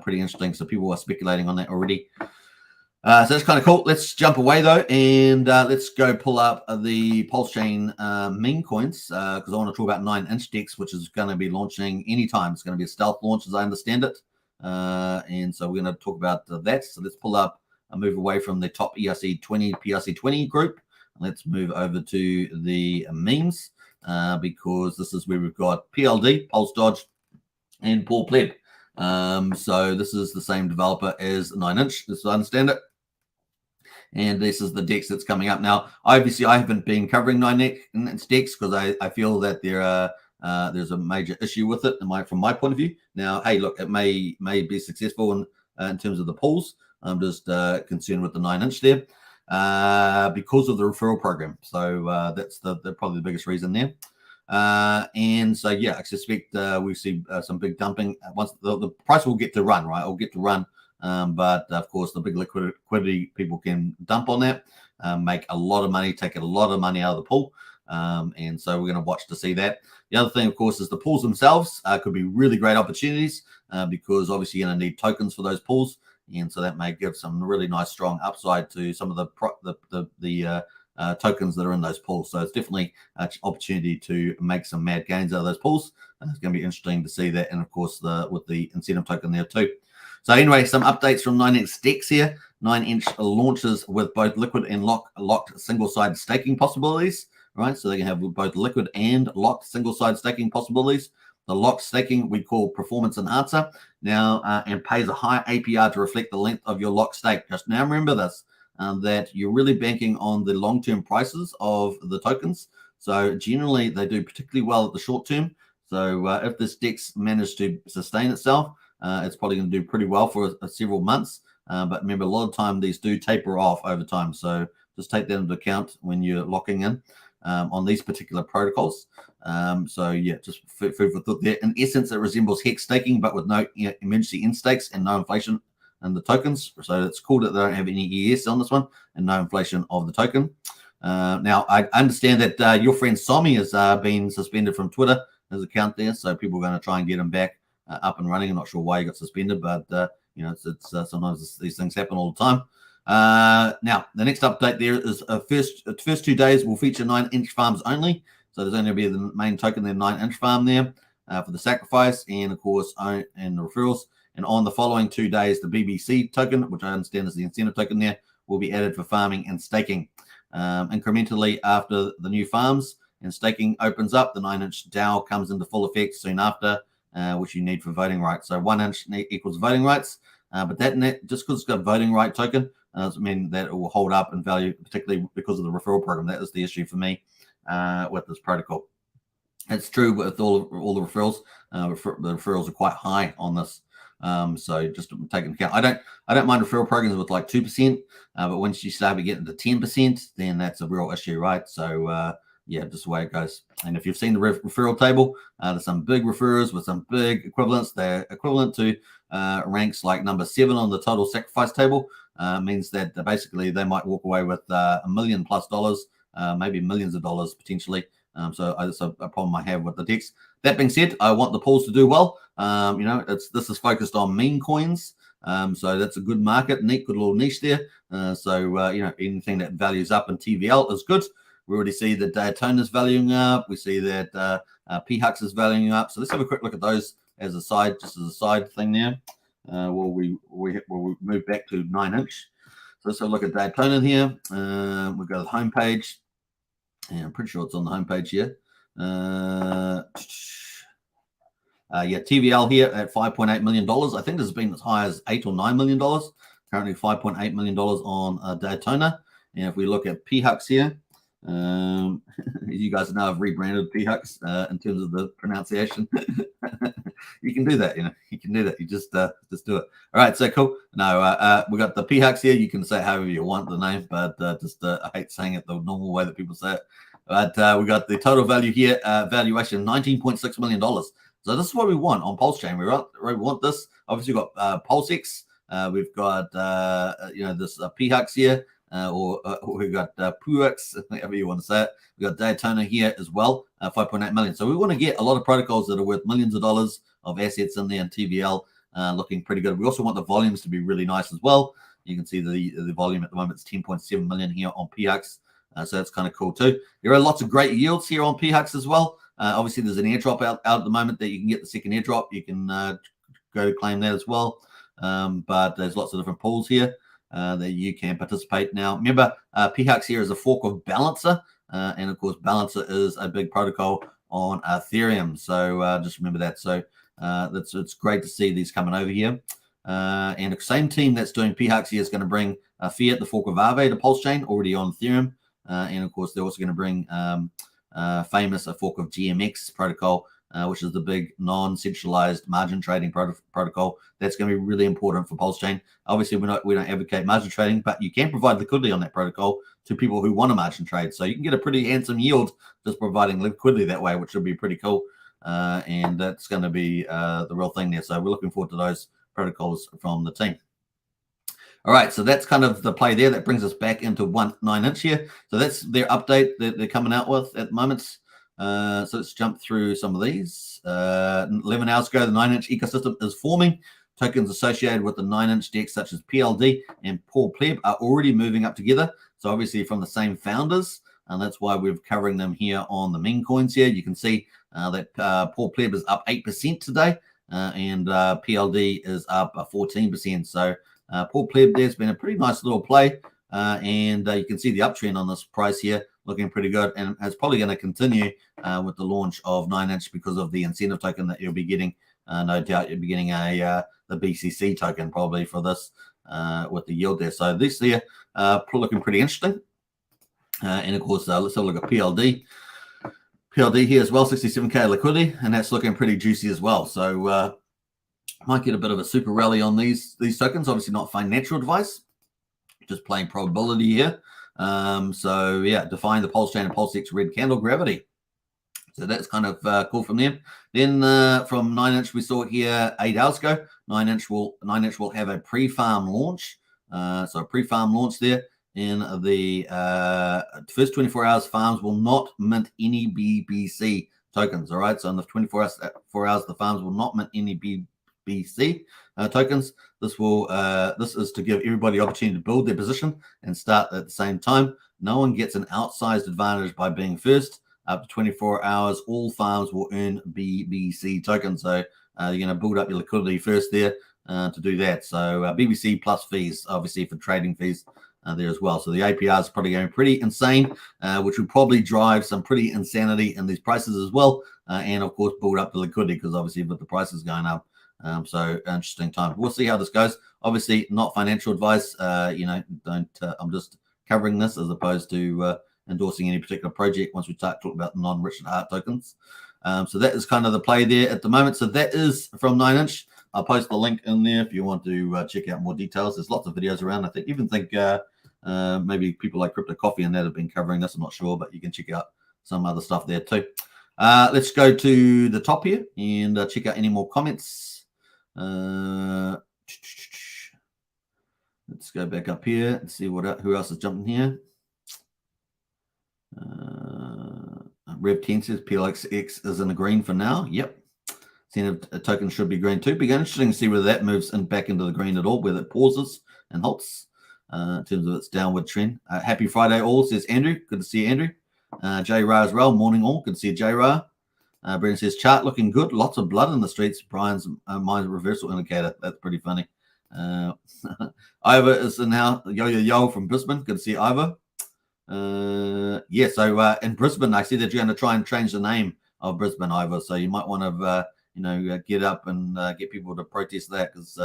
Pretty interesting. So people are speculating on that already. So that's kind of cool. Let's jump away though, and let's go pull up the Pulsechain meme coins because I want to talk about 9-inch DEX, which is going to be launching anytime. It's going to be a stealth launch, as I understand it, and so we're going to talk about that. So let's pull up a move away from the top PRC 20 group. Let's move over to the memes because this is where we've got PLD, Pulse Dodge, and Paul Pleb. So this is the same developer as 9-inch, as I understand it. And this is the DEX that's coming up. Now, obviously, I haven't been covering 9-inch DEX because I feel that there's a major issue with it from my point of view. Now, hey, look, it may be successful in terms of the pulls. I'm just concerned with the 9-inch there because of the referral program. So that's probably the biggest reason there. And so, yeah, I suspect we see some big dumping once the price will get to run, right? It'll get to run. But of course, the big liquidity people can dump on that, make a lot of money, take a lot of money out of the pool. And so we're going to watch to see that. The other thing, of course, is the pools themselves could be really great opportunities because obviously you're going to need tokens for those pools. And so that may give some really nice, strong upside to some of the tokens that are in those pools. So it's definitely an opportunity to make some mad gains out of those pools. It's going to be interesting to see that. And of course, with the incentive token there too. So anyway, some updates from 9-inch DEX here. 9-inch launches with both liquid and locked single-side staking possibilities, right? So they can have both liquid and locked single-side staking possibilities. The lock staking we call performance enhancer now, and pays a high APR to reflect the length of your lock stake. Just now remember this, that you're really banking on the long-term prices of the tokens. So generally they do particularly well at the short term. So if this DEX managed to sustain itself, it's probably going to do pretty well for several months. But remember, a lot of time these do taper off over time. So just take that into account when you're locking in on these particular protocols. So yeah, just food for thought there. In essence, it resembles Hex staking, but with no emergency end stakes and no inflation in the tokens. So it's cool that they don't have any ES on this one and no inflation of the token. Now, I understand that your friend Somi has been suspended from Twitter, his account there. So people are going to try and get him back up and running. I'm not sure why he got suspended, but you know, it's sometimes these things happen all the time. Now, the next update there is first 2 days will feature 9-inch farms only. So there's only going to be the main token, the 9-inch farm there for the sacrifice, and of course, and the referrals. And on the following 2 days, the BBC token, which I understand is the incentive token there, will be added for farming and staking. Incrementally after the new farms and staking opens up, the 9-inch DAO comes into full effect soon after, which you need for voting rights. So 1 inch equals voting rights, but that just because it's got a voting right token doesn't mean that it will hold up in value, particularly because of the referral program. That is the issue for me with this protocol. It's true with all the referrals. The referrals are quite high on this. So just to take into account, I don't mind referral programs with like 2%, but once you start to get into 10%, then that's a real issue, right? So yeah, just the way it goes. And if you've seen the referral table, there's some big referrers with some big equivalents. They're equivalent to ranks like number 7 on the total sacrifice table. Means that basically they might walk away with $1 million+, maybe millions of dollars potentially. So that's a problem I have with the DEX. That being said, I want the pools to do well. You know, this is focused on meme coins. So that's a good market, good little niche there. So you know, anything that values up in TVL is good. We already see that Daytona's valuing up. We see that PHUX is valuing up. So let's have a quick look at those as a side, just as a side thing there. We move back to 9-inch. So let's have a look at Daytona here. We've got the homepage. Yeah, I'm pretty sure it's on the homepage here. Yeah, TVL here at $5.8 million. I think this has been as high as $8 or $9 million. Currently $5.8 million on Daytona. And if we look at PHUX here, you guys know I've rebranded PHUX in terms of the pronunciation. You can do that, you know. You can do that. You just do it. All right, so cool. No, we got the PHUX here. You can say however you want the name, but I hate saying it the normal way that people say it. But we got the total value here, valuation $19.6 million. So this is what we want on Pulsechain. We want this. Obviously, we've got PulseX. We've got you know, this PHUX here. Or we've got PUX, whatever you want to say it. We've got Daytona here as well, 5.8 million. So we want to get a lot of protocols that are worth millions of dollars of assets in there, and TVL looking pretty good. We also want the volumes to be really nice as well. You can see the volume at the moment is 10.7 million here on PHUX. So that's kind of cool too. There are lots of great yields here on PHUX as well. Obviously, there's an airdrop out at the moment that you can get the second airdrop. You can go to claim that as well. But there's lots of different pools here that you can participate. Now, remember, PHUX here is a fork of Balancer. And of course, Balancer is a big protocol on Ethereum. So just remember that. So it's great to see these coming over here. And the same team that's doing PHUX here is going to bring Fiat, the fork of Aave, to Pulsechain, already on Ethereum. And of course, they're also going to bring Famous, a fork of GMX protocol, which is the big non-centralized margin trading protocol. That's going to be really important for Pulsechain. Obviously, we don't advocate margin trading, but you can provide liquidity on that protocol to people who want to margin trade. So you can get a pretty handsome yield just providing liquidity that way, which would be pretty cool. And that's going to be the real thing there. So we're looking forward to those protocols from the team. All right, so that's kind of the play there. That brings us back into 9-inch here. So that's their update that they're coming out with at the moment. So let's jump through some of these. 11 hours ago, the 9-inch ecosystem is forming. Tokens associated with the 9-inch DEX, such as PLD and Paul Pleb, are already moving up together. So obviously from the same founders, and that's why we're covering them here on the meme coins here. You can see that Paul Pleb is up 8% today, and PLD is up 14%. So Paul Pleb there's been a pretty nice little play, and you can see the uptrend on this price here looking pretty good, and it's probably going to continue with the launch of 9inch because of the incentive token that you'll be getting. No doubt you'll be getting the BCC token probably for this with the yield there. So this here looking pretty interesting. And of course, let's have a look at PLD. PLD here as well, 67k liquidity, and that's looking pretty juicy as well. So might get a bit of a super rally on these tokens. Obviously not financial advice, just playing probability here. So yeah, define the Pulsechain and PulseX red candle gravity. So that's kind of cool from them. Then from 9inch, we saw here 8 hours ago. 9inch will have a pre-farm launch. So a pre-farm launch there. In the first 24 hours, farms will not mint any BBC tokens. All right. So in the 24 hours, the farms will not mint any BBC tokens. This is to give everybody the opportunity to build their position and start at the same time. No one gets an outsized advantage by being first. Up to 24 hours, all farms will earn BBC tokens. So you're going to build up your liquidity first there to do that. So BBC plus fees, obviously for trading fees there as well. So the APR is probably going pretty insane, which will probably drive some pretty insanity in these prices as well. And of course, build up the liquidity because obviously with the prices going up. So interesting time. We'll see how this goes. Obviously not financial advice. I'm just covering this as opposed to endorsing any particular project once we start talking about non-Richard Hart tokens. So that is kind of the play there at the moment. So that is from 9inch. I'll post the link in there if you want to check out more details. There's lots of videos around. I think maybe people like Crypto Coffee and that have been covering this. I'm not sure, but you can check out some other stuff there too. Let's go to the top here and check out any more comments. Let's go back up here and see who else is jumping here. Rev 10 says PLX is in the green for now. Yep. Incentive token should be green too. Be interesting to see whether that moves back into the green at all, whether it pauses and halts in terms of its downward trend. Happy Friday all, says Andrew. Good to see you, Andrew. J Ra as well. Morning all. Good to see you, J Ra. Brendan says chart looking good. Lots of blood in the streets. Brian's mind reversal indicator. That's pretty funny. Ivor is in now. Yo from Brisbane. Good to see you, Ivor. Yeah, so in Brisbane, I see that you're going to try and change the name of Brisbane, Ivor. So you might want to, get up and get people to protest that because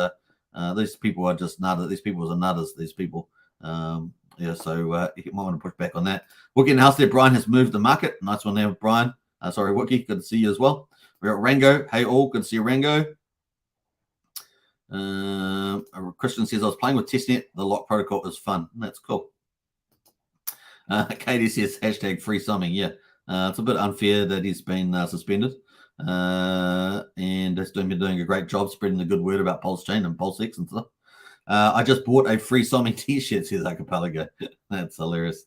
these people are just nutters. These people are nutters. These people. Yeah, so you might want to push back on that. Wookie in the house there. Brian has moved the market. Nice one there, Brian. Sorry, Wookie. Good to see you as well. We're at Rango. Hey, all. Good to see you, Rango. Christian says, I was playing with testnet. The lock protocol is fun. That's cool. Katie says, hashtag free summing. Yeah, it's a bit unfair that he's been suspended. And he's been doing a great job spreading the good word about Pulsechain and PulseX and stuff. I just bought a free summing t-shirt, says Archipelago. That's hilarious.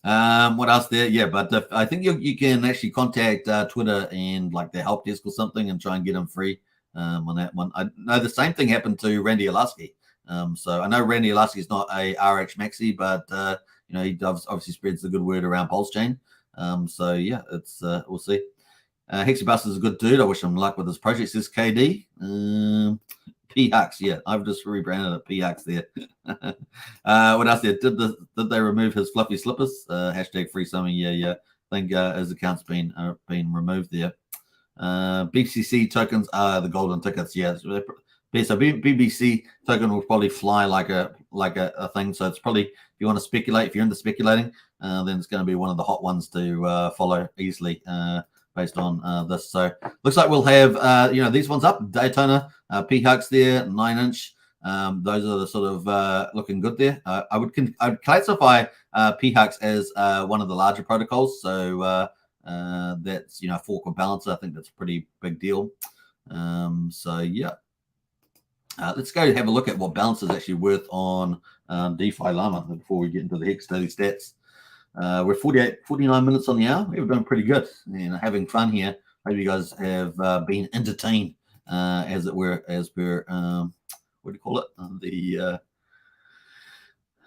What else there? Yeah, but I think you can actually contact Twitter and like their help desk or something and try and get them free on that one. I know the same thing happened to Randy Alasky. So I know Randy Alasky is not a RH Maxi, but he obviously spreads the good word around Pulsechain. So yeah, it's we'll see. Hexabus is a good dude. I wish him luck with his project, says KD. P-Hux, yeah, I've just rebranded it P-Hux there. What else there? Did they remove his fluffy slippers? Hashtag free summing. Yeah. I think his account's been removed there. BCC tokens are the golden tickets. Yeah, so BBC token will probably fly like a thing. So it's probably, if you want to speculate, if you're into speculating, then it's going to be one of the hot ones to follow easily based on this. So looks like we'll have these ones up. Daytona, P-Hux there, 9inch. Those are the sort of looking good there. I would classify P-Hux as one of the larger protocols. So that's fork or balancer. I think that's a pretty big deal. So yeah. Let's go have a look at what balance is actually worth on DeFi Llama before we get into the Hex daily stats. We're 49 minutes on the hour. We're doing pretty good and having fun here. Hope you guys have been entertained, as it were, as per what do you call it?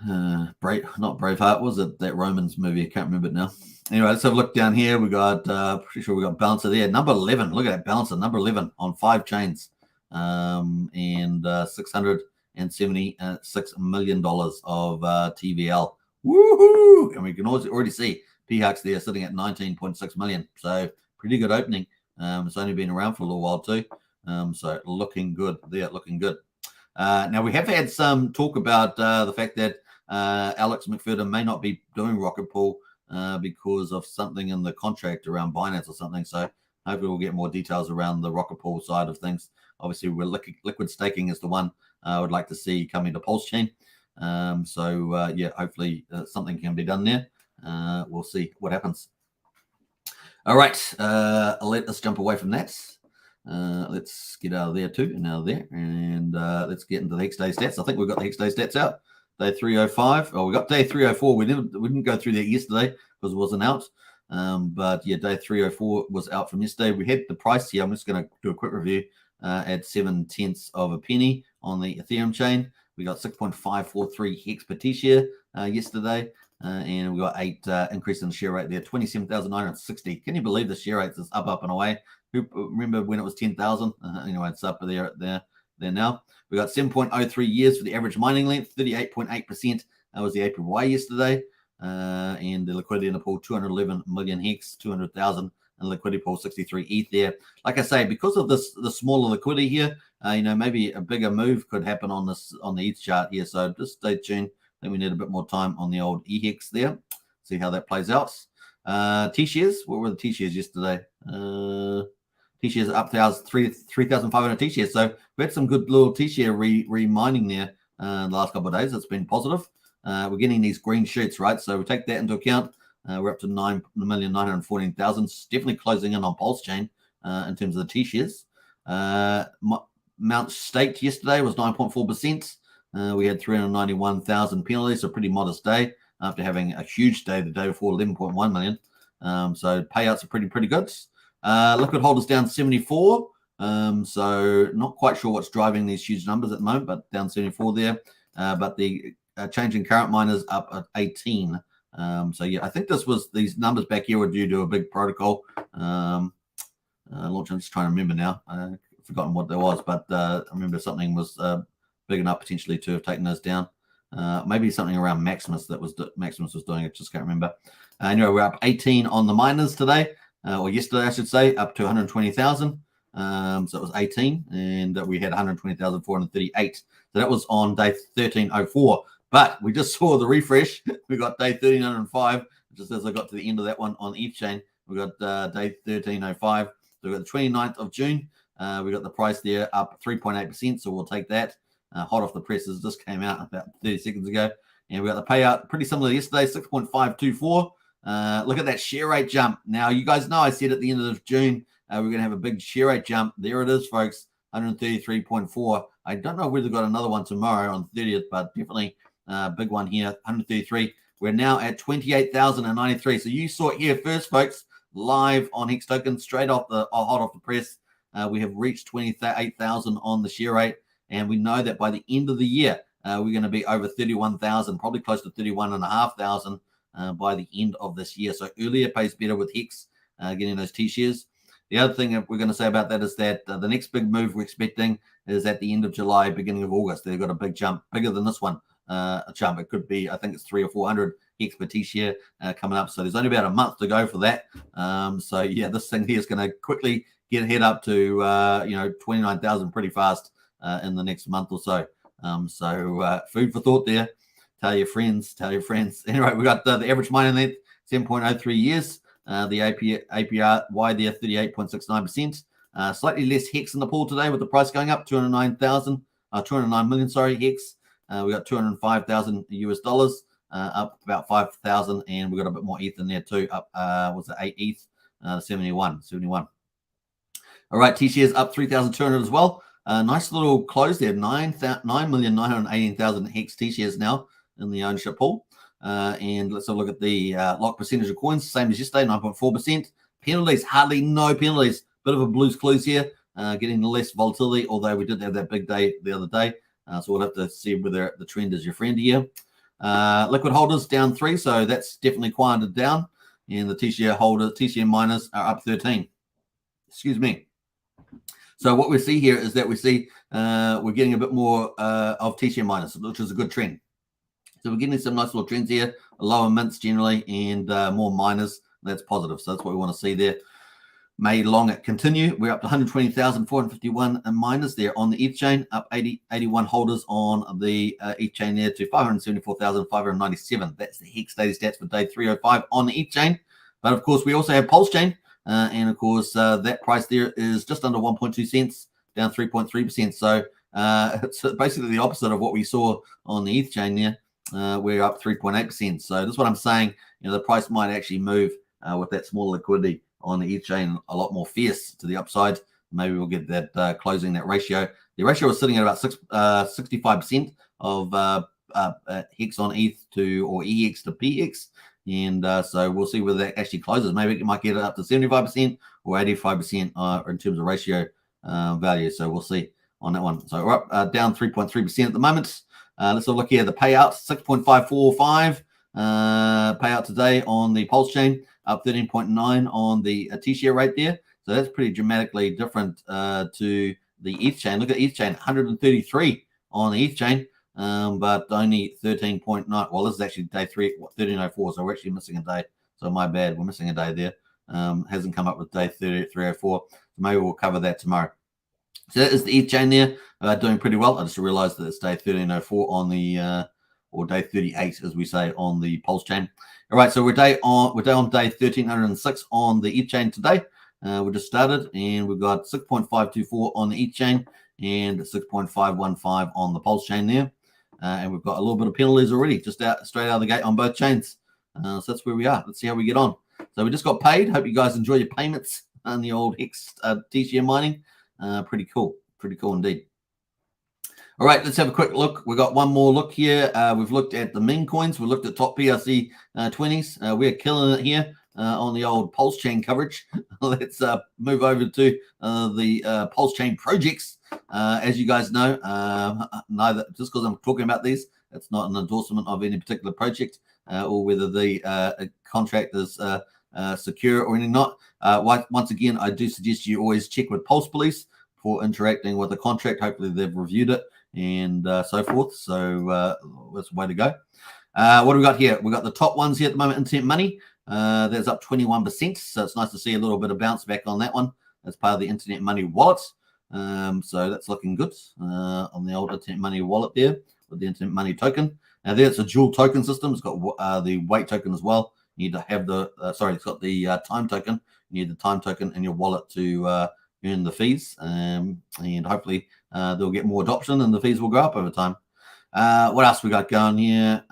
Not Braveheart, was it that Romans movie? I can't remember it now. Anyway, let's have a look down here. We got pretty sure we got Balancer there, number 11. Look at that Balancer, number 11 on 5 chains. And $676 million of TVL. Woohoo! And we can already see P-Hux there sitting at 19.6 million. So pretty good opening. It's only been around for a little while too. So looking good there, looking good. Now we have had some talk about the fact that Alex McFerrin may not be doing Rocket Pool because of something in the contract around Binance or something. So hopefully we'll get more details around the Rocket Pool side of things. Obviously, liquid staking is the one I would like to see coming to Pulsechain. Yeah, hopefully something can be done there. We'll see what happens. All right, let us jump away from that. Let's get out of there too, and out of there, and let's get into the Hex Day stats. I think we've got the Hex Day stats out. Day 305. Oh, we got day 304. We didn't go through that yesterday because it wasn't out. But yeah, day 304 was out from yesterday. We had the price here. I'm just going to do a quick review at 0.7 of a penny on the Ethereum chain. We got 6.543 hex per T-share yesterday. And we got 8 increase in the share rate there, 27,960. Can you believe the share rate is up and away? Who remember when it was 10,000? Anyway, it's up there now. We got 7.03 years for the average mining length, 38.8%. That was the APY yesterday. And the liquidity in the pool, 211 million hex, 200,000, and liquidity pool 63 ETH there. Like I say, because of the smaller liquidity here, maybe a bigger move could happen on the ETH chart here. So just stay tuned. I think we need a bit more time on the old EHEX there. See how that plays out. T-shares, what were the T-shares yesterday? T-shares up 3,500 T-shares. So we had some good little T-share re-mining there in the last couple of days. It's been positive. We're getting these green shoots, right? So we take that into account. We're up to 9,914,000. It's definitely closing in on Pulsechain in terms of the T-shares. Amount staked yesterday was 9.4%. We had 391,000 penalties, so a pretty modest day after having a huge day the day before, 11.1 million. So payouts are pretty good. Liquid holders down 74. So not quite sure what's driving these huge numbers at the moment, but down 74 there. But the change in current miners up at 18. So yeah, I think these numbers back here were due to a big protocol launch. I'm just trying to remember now. I've forgotten what there was, but I remember something was big enough potentially to have taken those down. Maybe something around Maximus Maximus was doing it. Just can't remember. Anyway, we're up 18 on the miners today, or yesterday, I should say, up to 120,000. So it was 18, and we had 120,438. So that was on day 1304. But we just saw the refresh. We got day 1305, just as I got to the end of that one on ETH chain. We got day 1305. So we got the 29th of June. We got the price there up 3.8%. So we'll take that. Hot off the presses, just came out about 30 seconds ago. And we got the payout pretty similar to yesterday, 6.524. Look at that share rate jump. Now, you guys know I said at the end of June, we're going to have a big share rate jump. There it is, folks, 133.4. I don't know whether we've got another one tomorrow on the 30th, but definitely a big one here, 133. We're now at 28,093. So you saw it here first, folks, live on Hex Token, straight off hot off the press. We have reached 28,000 on the share rate. And we know that by the end of the year, we're going to be over 31,000, probably close to 31,500 by the end of this year. So earlier pays better with Hex, getting those T-shares. The other thing that we're going to say about that is that the next big move we're expecting is at the end of July, beginning of August. They've got a big jump, bigger than this one, a jump. It could be, I think it's 300 or 400 Hex per T-share coming up. So there's only about a month to go for that. So yeah, this thing here is going to quickly head up to 29,000 pretty fast in the next month or so. Food for thought there. Tell your friends. Anyway, we got the average mining length, 7.03 years. The APY there, 38.69%. Slightly less hex in the pool today with the price going up, 209 million, hex. We got 205,000 US dollars, up about 5,000, and we got a bit more ETH in there too, up, 8 ETH, 71. All right, T-shares up 3,200 as well. Nice little close there, 9,918,000 hex T-shares now in the ownership pool. And let's have a look at the lock percentage of coins, same as yesterday, 9.4%. Penalties, hardly no penalties. Bit of a blues clues here, getting less volatility, although we did have that big day the other day. So we'll have to see whether the trend is your friend here. Liquid holders down 3, so that's definitely quieted down. And the T-share miners are up 13. Excuse me. So what we see here is that we're getting a bit more of T-share miners, which is a good trend. So we're getting some nice little trends here, lower mints generally, and more miners. That's positive. So that's what we want to see there. May long it continue. We're up to 120,451 miners there on the ETH chain, up 81 holders on the ETH chain there to 574,597. That's the Hex daily stats for day 305 on the ETH chain. But of course, we also have Pulsechain, and of course, that price there is just under 1.2 cents, down 3.3%. So it's basically the opposite of what we saw on the ETH chain there. We're up 3.8%. So that's what I'm saying. The price might actually move with that smaller liquidity on the ETH chain a lot more fierce to the upside. Maybe we'll get that closing that ratio. The ratio was sitting at about 65% of Hex on ETH or EX to PX. And so we'll see whether that actually closes. Maybe it might get it up to 75% or 85% in terms of ratio value. So we'll see on that one. So we're up down 3.3% at the moment. Let's have a look here. The payout, 6.545 payout today on the Pulse chain, up 13.9 on the T-share rate there. So that's pretty dramatically different to the ETH chain. Look at ETH chain, 133 on the ETH chain, but only 13.9. Well, this is actually day 1304, so we're actually missing a day. So my bad, we're missing a day there. Hasn't come up with day 304. So maybe we'll cover that tomorrow. So that is the ETH chain there, doing pretty well. I just realized that it's day 1304 on the or day 38, as we say, on the Pulse chain. All right, so we're on day 1306 on the ETH chain today. We just started, and we've got 6.524 on the ETH chain and 6.515 on the Pulse chain there. And we've got a little bit of penalties already, just straight out of the gate on both chains. So that's where we are. Let's see how we get on. So we just got paid. Hope you guys enjoy your payments on the old Hex T-share mining. Pretty cool indeed. All right, let's have a quick look. We've got one more look here. We've looked at the meme coins. We looked at top PRC 20s. We're killing it here on the old Pulse chain coverage. Let's move over to the Pulse chain projects. As you guys know, neither just because I'm talking about these, it's not an endorsement of any particular project or whether the contract is secure or anything not. Once again, I do suggest you always check with Pulse Police for interacting with the contract. Hopefully they've reviewed it and so forth. So that's the way to go. What do we got here? We got the top ones here at the moment. Internet Money, that's up 21%. So it's nice to see a little bit of bounce back on that one as part of the Internet Money wallet. So that's looking good on the old Internet Money wallet there with the Internet Money token. Now there's a dual token system. It's got the weight token as well. You need to have the it's got the time token. You need the time token in your wallet to earn the fees, and hopefully they'll get more adoption and the fees will go up over time. What else we got going here?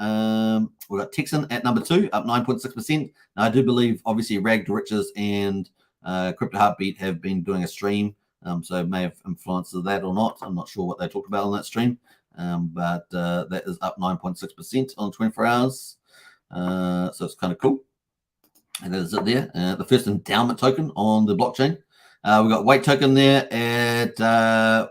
We got Texan at number 2, up 9.6%. Now I do believe obviously Rag to Riches and Crypto Heartbeat have been doing a stream, so it may have influenced that or not. I'm not sure what they talked about on that stream, but that is up 9.6% on 24 hours. So it's kind of cool. And that is it there. The first endowment token on the blockchain. We've got weight token there at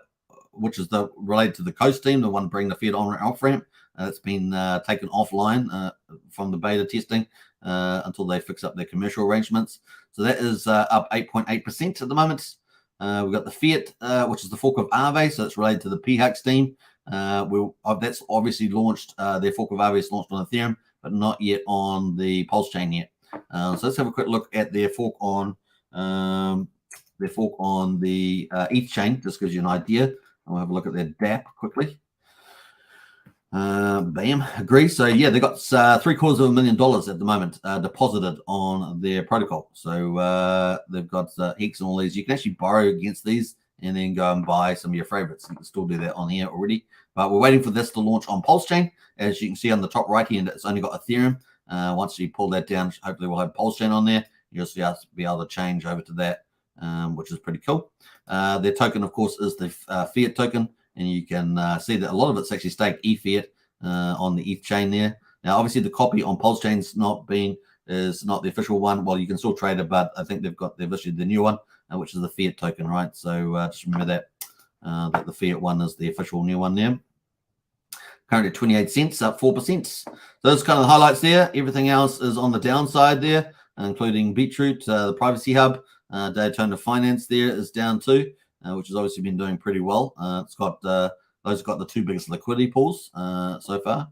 which is related to the Coast team, the one bringing the fiat on off ramp. It's been taken offline from the beta testing until they fix up their commercial arrangements. So that is up 8.8% at the moment. We've got the fiat, which is the fork of Aave, so it's related to the PHX team. That's obviously launched. Their fork of Aave is launched on Ethereum, but not yet on the Pulse chain yet. So let's have a quick look at their fork on the ETH chain. Just gives you an idea. I'll have a look at their DApp quickly. Bam, agree. So yeah, they've got $750,000 at the moment deposited on their protocol. So they've got Hex and all these. You can actually borrow against these and then go and buy some of your favorites. You can still do that on here already. But we're waiting for this to launch on Pulse chain. As you can see on the top right hand, it's only got Ethereum. Once you pull that down, hopefully we'll have Pulse chain on there. You'll be able to change over to that, which is pretty cool. Their token, of course, is the fiat token, and you can see that a lot of it's actually staked eFiat on the ETH chain there. Now, obviously, the copy on Pulse chain is not the official one. Well, you can still trade it, but I think they've issued the new one, which is the fiat token, right? So just remember that the fiat one is the official new one there. Currently at 28 cents, up 4%. So those kind of the highlights there. Everything else is on the downside there, including Beetroot, the Privacy Hub. Daytona Finance there is down too, which has obviously been doing pretty well. It's got those have got the two biggest liquidity pools so far.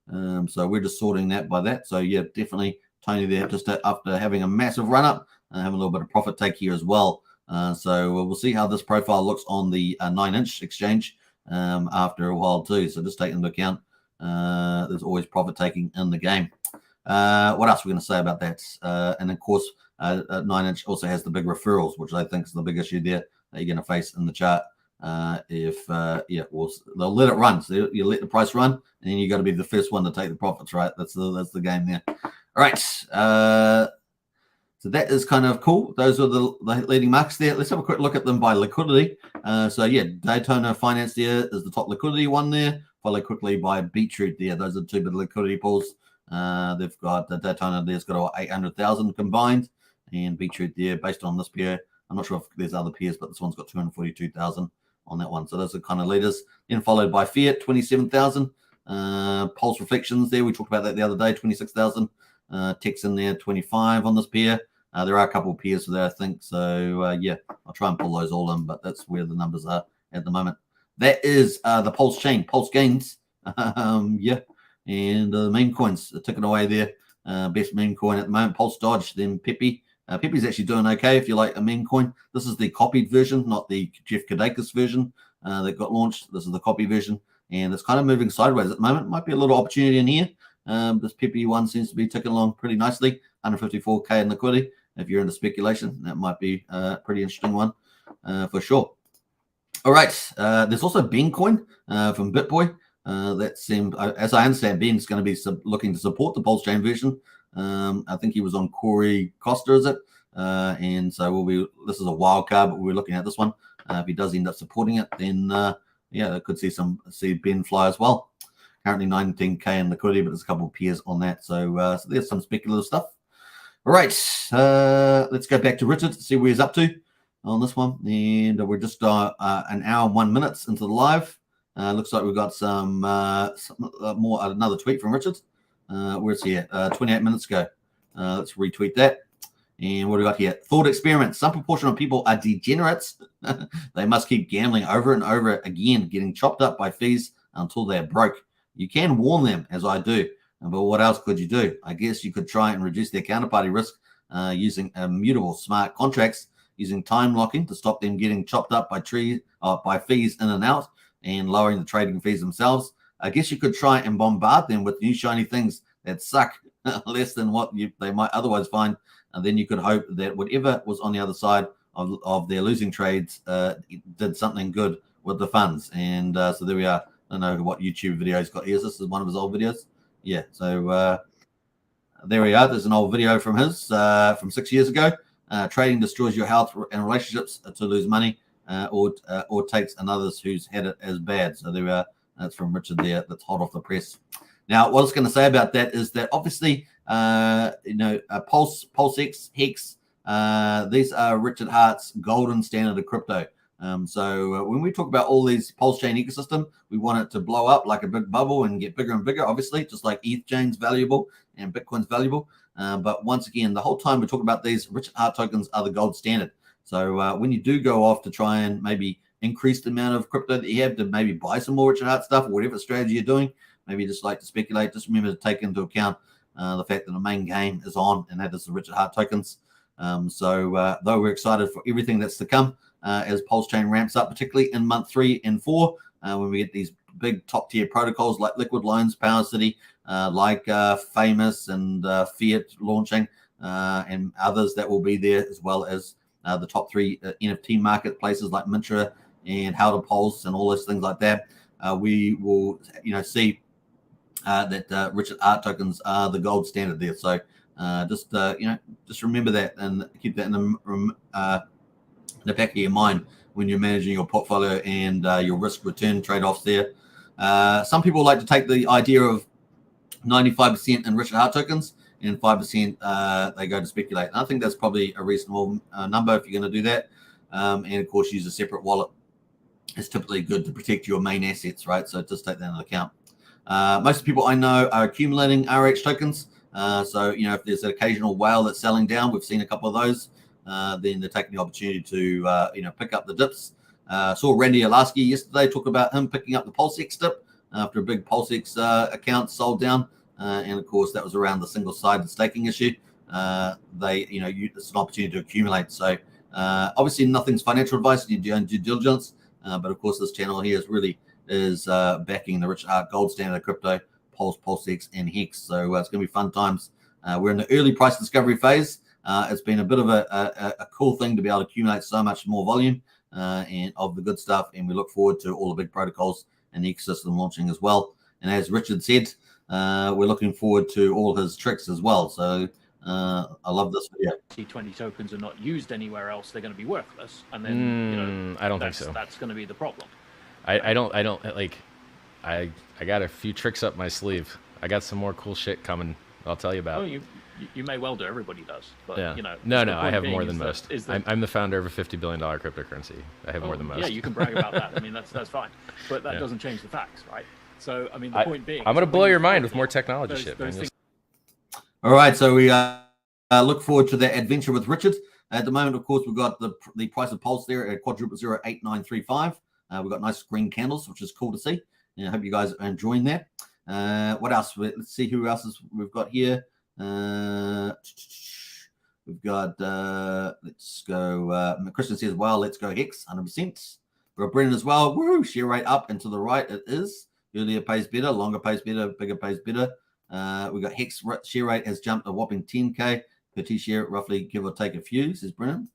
So we're just sorting that by that. So yeah, definitely Tony there, just after having a massive run up and having a little bit of profit take here as well. So we'll see how this profile looks on the 9-inch exchange after a while too. So just take into account there's always profit taking in the game. What else are we going to say about that? And of course, 9-inch also has the big referrals, which I think is the big issue there that you're going to face in the chart. They'll let it run. So you let the price run, and then you got to be the first one to take the profits, right? That's the game there. All right. So that is kind of cool. Those are the leading markets there. Let's have a quick look at them by liquidity. So yeah, Daytona Finance there is the top liquidity one there, followed quickly by Beetroot there. Those are the two big liquidity pools. They've got Daytona there's got about 800,000 combined, and Beetroot there based on this pair. I'm not sure if there's other pairs, but this one's got 242,000 on that one. So those are kind of leaders. Then followed by Fiat, 27,000. Pulse Reflections there, we talked about that the other day, 26,000. Tex in there, 25 on this pair. There are a couple of pairs there, I think. So yeah, I'll try and pull those all in, but that's where the numbers are at the moment. That is the Pulse chain, Pulse Gains. Yeah, and the meme coins are ticking away there. Best meme coin at the moment, Pulse Dodge, then Pepe. Pepe's actually doing okay if you like a meme coin. This is the copied version, not the Jeff Kadakis version that got launched. This is the copy version, and it's kind of moving sideways at the moment. Might be a little opportunity in here. This Pepe one seems to be ticking along pretty nicely. 154K in liquidity. If you're into speculation, that might be a pretty interesting one for sure. All right. There's also Ben Coin from BitBoy. That seemed, as I understand, Ben's going to be looking to support the Pulse Chain version. I think he was on Corey Costa, is it? And so this is a wild card, but we're looking at this one. If he does end up supporting it, then yeah, I could see Ben fly as well. Currently 19K in liquidity, but there's a couple of pairs on that. So there's some speculative stuff. All right, let's go back to Richard to see where he's up to on this one. And we're just an hour and 1 minute into the live. Looks like we've got some more, another tweet from Richard. Where's he at? 28 minutes ago. Let's retweet that. And what do we got here? Thought experiment. Some proportion of people are degenerates. They must keep gambling over and over again, getting chopped up by fees until they're broke. You can warn them, as I do. But what else could you do? I guess you could try and reduce their counterparty risk using immutable smart contracts, using time locking to stop them getting chopped up by fees in and out, and lowering the trading fees themselves. I guess you could try and bombard them with new shiny things that suck less than what they might otherwise find. And then you could hope that whatever was on the other side of their losing trades did something good with the funds. And so there we are. I don't know what YouTube video he's got here. This is one of his old videos. Yeah, so there we are. There's an old video from his from 6 years ago. Trading destroys your health and relationships to lose money or takes another's who's had it as bad. So there we are. That's from Richard there. That's hot off the press. Now, what I was going to say about that is that obviously, PulseX, Hex, these are Richard Hart's golden standard of crypto. So when we talk about all these Pulse chain ecosystem, we want it to blow up like a big bubble and get bigger and bigger, obviously, just like ETH chain's valuable and Bitcoin's valuable. But once again, the whole time we talk about these, Richard Hart tokens are the gold standard. So when you do go off to try and maybe increase the amount of crypto that you have to maybe buy some more Richard Hart stuff or whatever strategy you're doing, maybe you just like to speculate, just remember to take into account the fact that the main game is on, and that is the Richard Hart tokens. So though we're excited for everything that's to come as Pulse Chain ramps up, particularly in month 3 and 4, when we get these big top tier protocols like Liquid Loans, Power City, like Famous and Fiat launching, and others that will be there, as well as the top 3 NFT marketplaces like Mintra and How to Pulse and all those things like that. We will, see that Richard Hart tokens are the gold standard there. So just remember that and keep that in the back of your mind when you're managing your portfolio and your risk return trade-offs there. Some people like to take the idea of 95% in Richard Hart tokens and 5% they go to speculate. And I think that's probably a reasonable number if you're going to do that. And of course, use a separate wallet. It's typically good to protect your main assets, right? So just take that into account. Most people I know are accumulating RH tokens. So, if there's an occasional whale that's selling down, we've seen a couple of those, then they're taking the opportunity to, pick up the dips. Saw Randy Alaski yesterday talk about him picking up the PulseX dip. after a big PulseX account sold down. And of course, that was around the single-sided staking issue. It's an opportunity to accumulate. So obviously, nothing's financial advice. You do your own due diligence. But of course, this channel here is backing the Richard Hart gold standard of crypto, PulseX, and Hex. So it's going to be fun times. We're in the early price discovery phase. It's been a bit of a cool thing to be able to accumulate so much more volume and of the good stuff. And we look forward to all the big protocols and the ecosystem launching as well. And as Richard said, we're looking forward to all his tricks as well. So I love this video. T20 tokens are not used anywhere else, they're going to be worthless. And then, I don't think so. That's going to be the problem. I don't like, I got a few tricks up my sleeve. I got some more cool shit coming. I'll tell you about. Oh, you may well do. Everybody does. But, yeah. No, I have more than most. I'm the founder of a $50 billion cryptocurrency. I have more than most. Yeah, you can brag about that. I mean, that's fine. But that doesn't change the facts, right? So, I mean, the point being... I'm going to blow your mind with more technology shit, man. All right, so we look forward to that adventure with Richard. At the moment, of course, we've got the price of Pulse there at $0.008935. We've got nice green candles, which is cool to see. I hope you guys are enjoying that. What else? Let's see who else we've got here. We've got, let's go, Christian says, well, let's go Hex, 100%. We've got Brennan as well. Woo, share rate up and to the right it is. Earlier pays better, longer pays better, bigger pays better. We've got Hex share rate has jumped a whopping 10K per T-share, roughly give or take a few, says Brennan.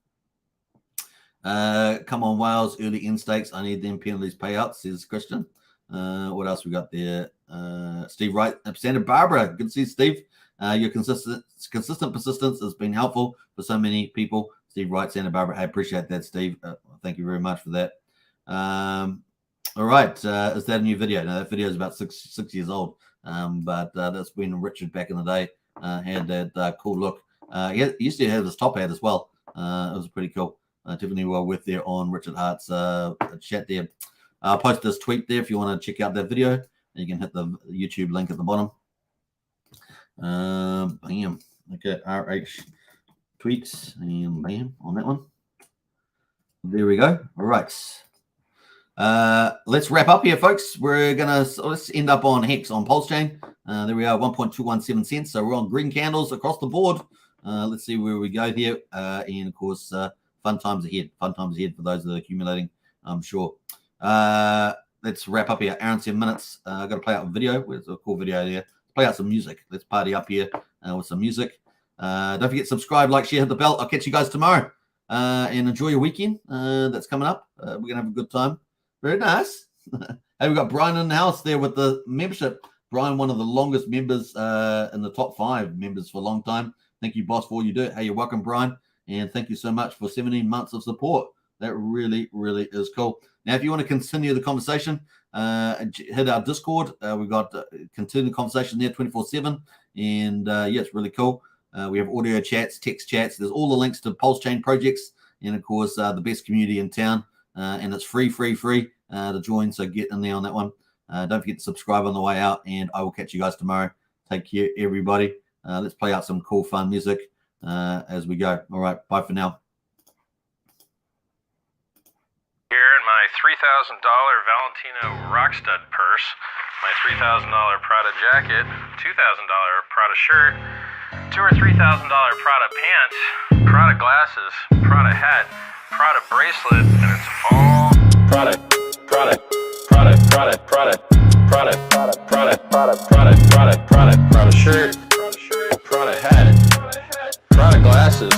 Come on, Wales, early in stakes. I need them penalties payouts, says Christian. What else we got there? Steve Wright, Santa Barbara. Good to see you, Steve. Your consistent persistence has been helpful for so many people. Steve Wright, Santa Barbara. I appreciate that, Steve. Thank you very much for that. All right. Is that a new video? No, that video is about six years old. But that's when Richard back in the day had that cool look. He used to have his top hat as well. It was pretty cool. Definitely well worth there on Richard Hart's chat there. I'll post this tweet there if you want to check out that video. You can hit the YouTube link at the bottom. Bam. Okay, RH tweets and bam on that one. There we go. All right. Let's wrap up here, folks. Let's end up on Hex on Pulsechain. There we are, 1.217 cents. So we're on green candles across the board. Let's see where we go here. And of course, fun times ahead. Fun times ahead for those that are accumulating, I'm sure. Let's wrap up here. Aaron, 7 minutes. I've got to play out a video. Where's a cool video there? Play out some music. Let's party up here with some music. Don't forget, subscribe, like, share, hit the bell. I'll catch you guys tomorrow. And enjoy your weekend that's coming up. We're going to have a good time. Very nice. Hey, we've got Brian in the house there with the membership. Brian, one of the longest members in the top 5 members for a long time. Thank you, boss, for all you do. Hey, you're welcome, Brian. And thank you so much for 17 months of support. That really, really is cool. Now, if you want to continue the conversation, hit our Discord. We've got continue the conversation there 24/7. And yeah, it's really cool. We have audio chats, text chats. There's all the links to Pulsechain projects. And of course, the best community in town. And it's free to join. So get in there on that one. Don't forget to subscribe on the way out. And I will catch you guys tomorrow. Take care, everybody. Let's play out some cool, fun music as we go. All right. Bye for now. Here in my $3,000 Valentino Rockstud purse, my $3,000 Prada jacket, $2,000 Prada shirt, $2,000 or $3,000 Prada pants, Prada glasses, Prada hat, Prada bracelet, and it's all Prada, Prada, Prada, Prada, Prada, Prada, Prada, Prada, Prada, Prada, Prada, Prada shirt, Prada hat, Prada glasses,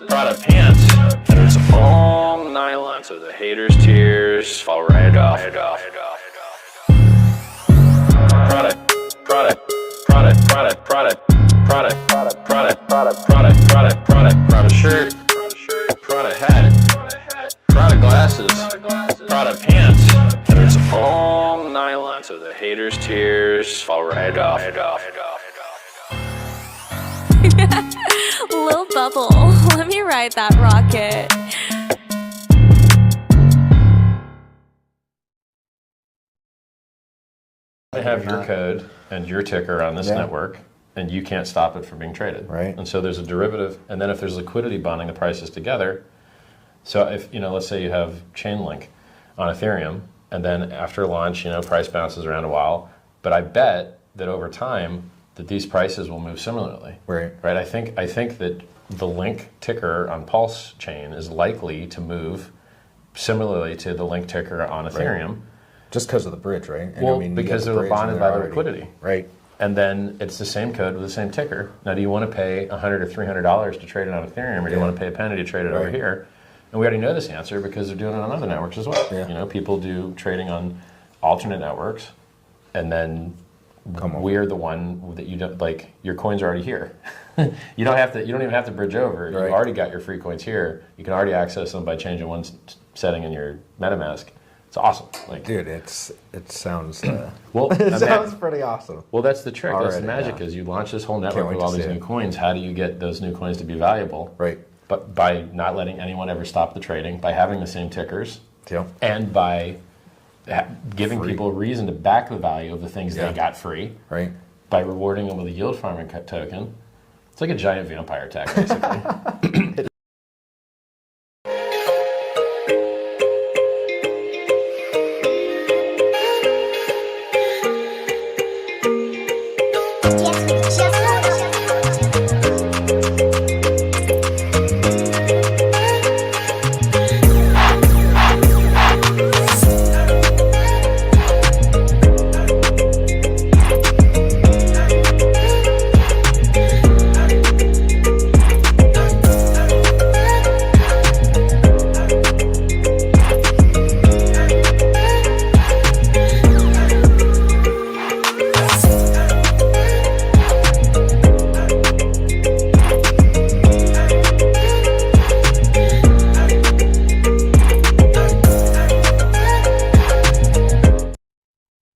Prada pants, and it's all nylon, so the haters' tears fall right off. Prada, Prada, Prada, Prada, Prada, Prada, Prada, Prada, Prada, Prada, Prada, Prada shirt, Prada hat, Prada glasses, Prada pants, and it's all nylon, so the haters' tears fall right off. Lil Bubble, let me ride that rocket. I have your code and your ticker on this network, and you can't stop it from being traded. Right. And so there's a derivative, and then if there's liquidity bonding the prices together, so if, let's say you have Chainlink on Ethereum, and then after launch, price bounces around a while. But I bet that over time that these prices will move similarly. Right. Right. I think that the link ticker on Pulsechain is likely to move similarly to the link ticker on Ethereum. Right. Just because of the bridge, right? And Well, I mean, because they're bonded by the liquidity. Right. And then it's the same code with the same ticker. Now, do you want to pay $100 or $300 to trade it on Ethereum, or do you want to pay a penny to trade it over here? And we already know this answer because they're doing it on other networks as well. Yeah. People do trading on alternate networks, and then we're the one that you don't like. Your coins are already here. You don't even have to bridge over. Right. You've already got your free coins here. You can already access them by changing one setting in your MetaMask. It's awesome. Dude, it sounds well. it sounds pretty awesome. Well, that's the trick. That's the Already, magic. Is you launch this whole network wait with all to these see new it. coins. How do you get those new coins to be valuable? Right. But by not letting anyone ever stop the trading, by having the same tickers, Yeah. and by giving people a reason to back the value of the things they got free, Right. by rewarding them with a yield farming token. It's like a giant vampire attack, basically.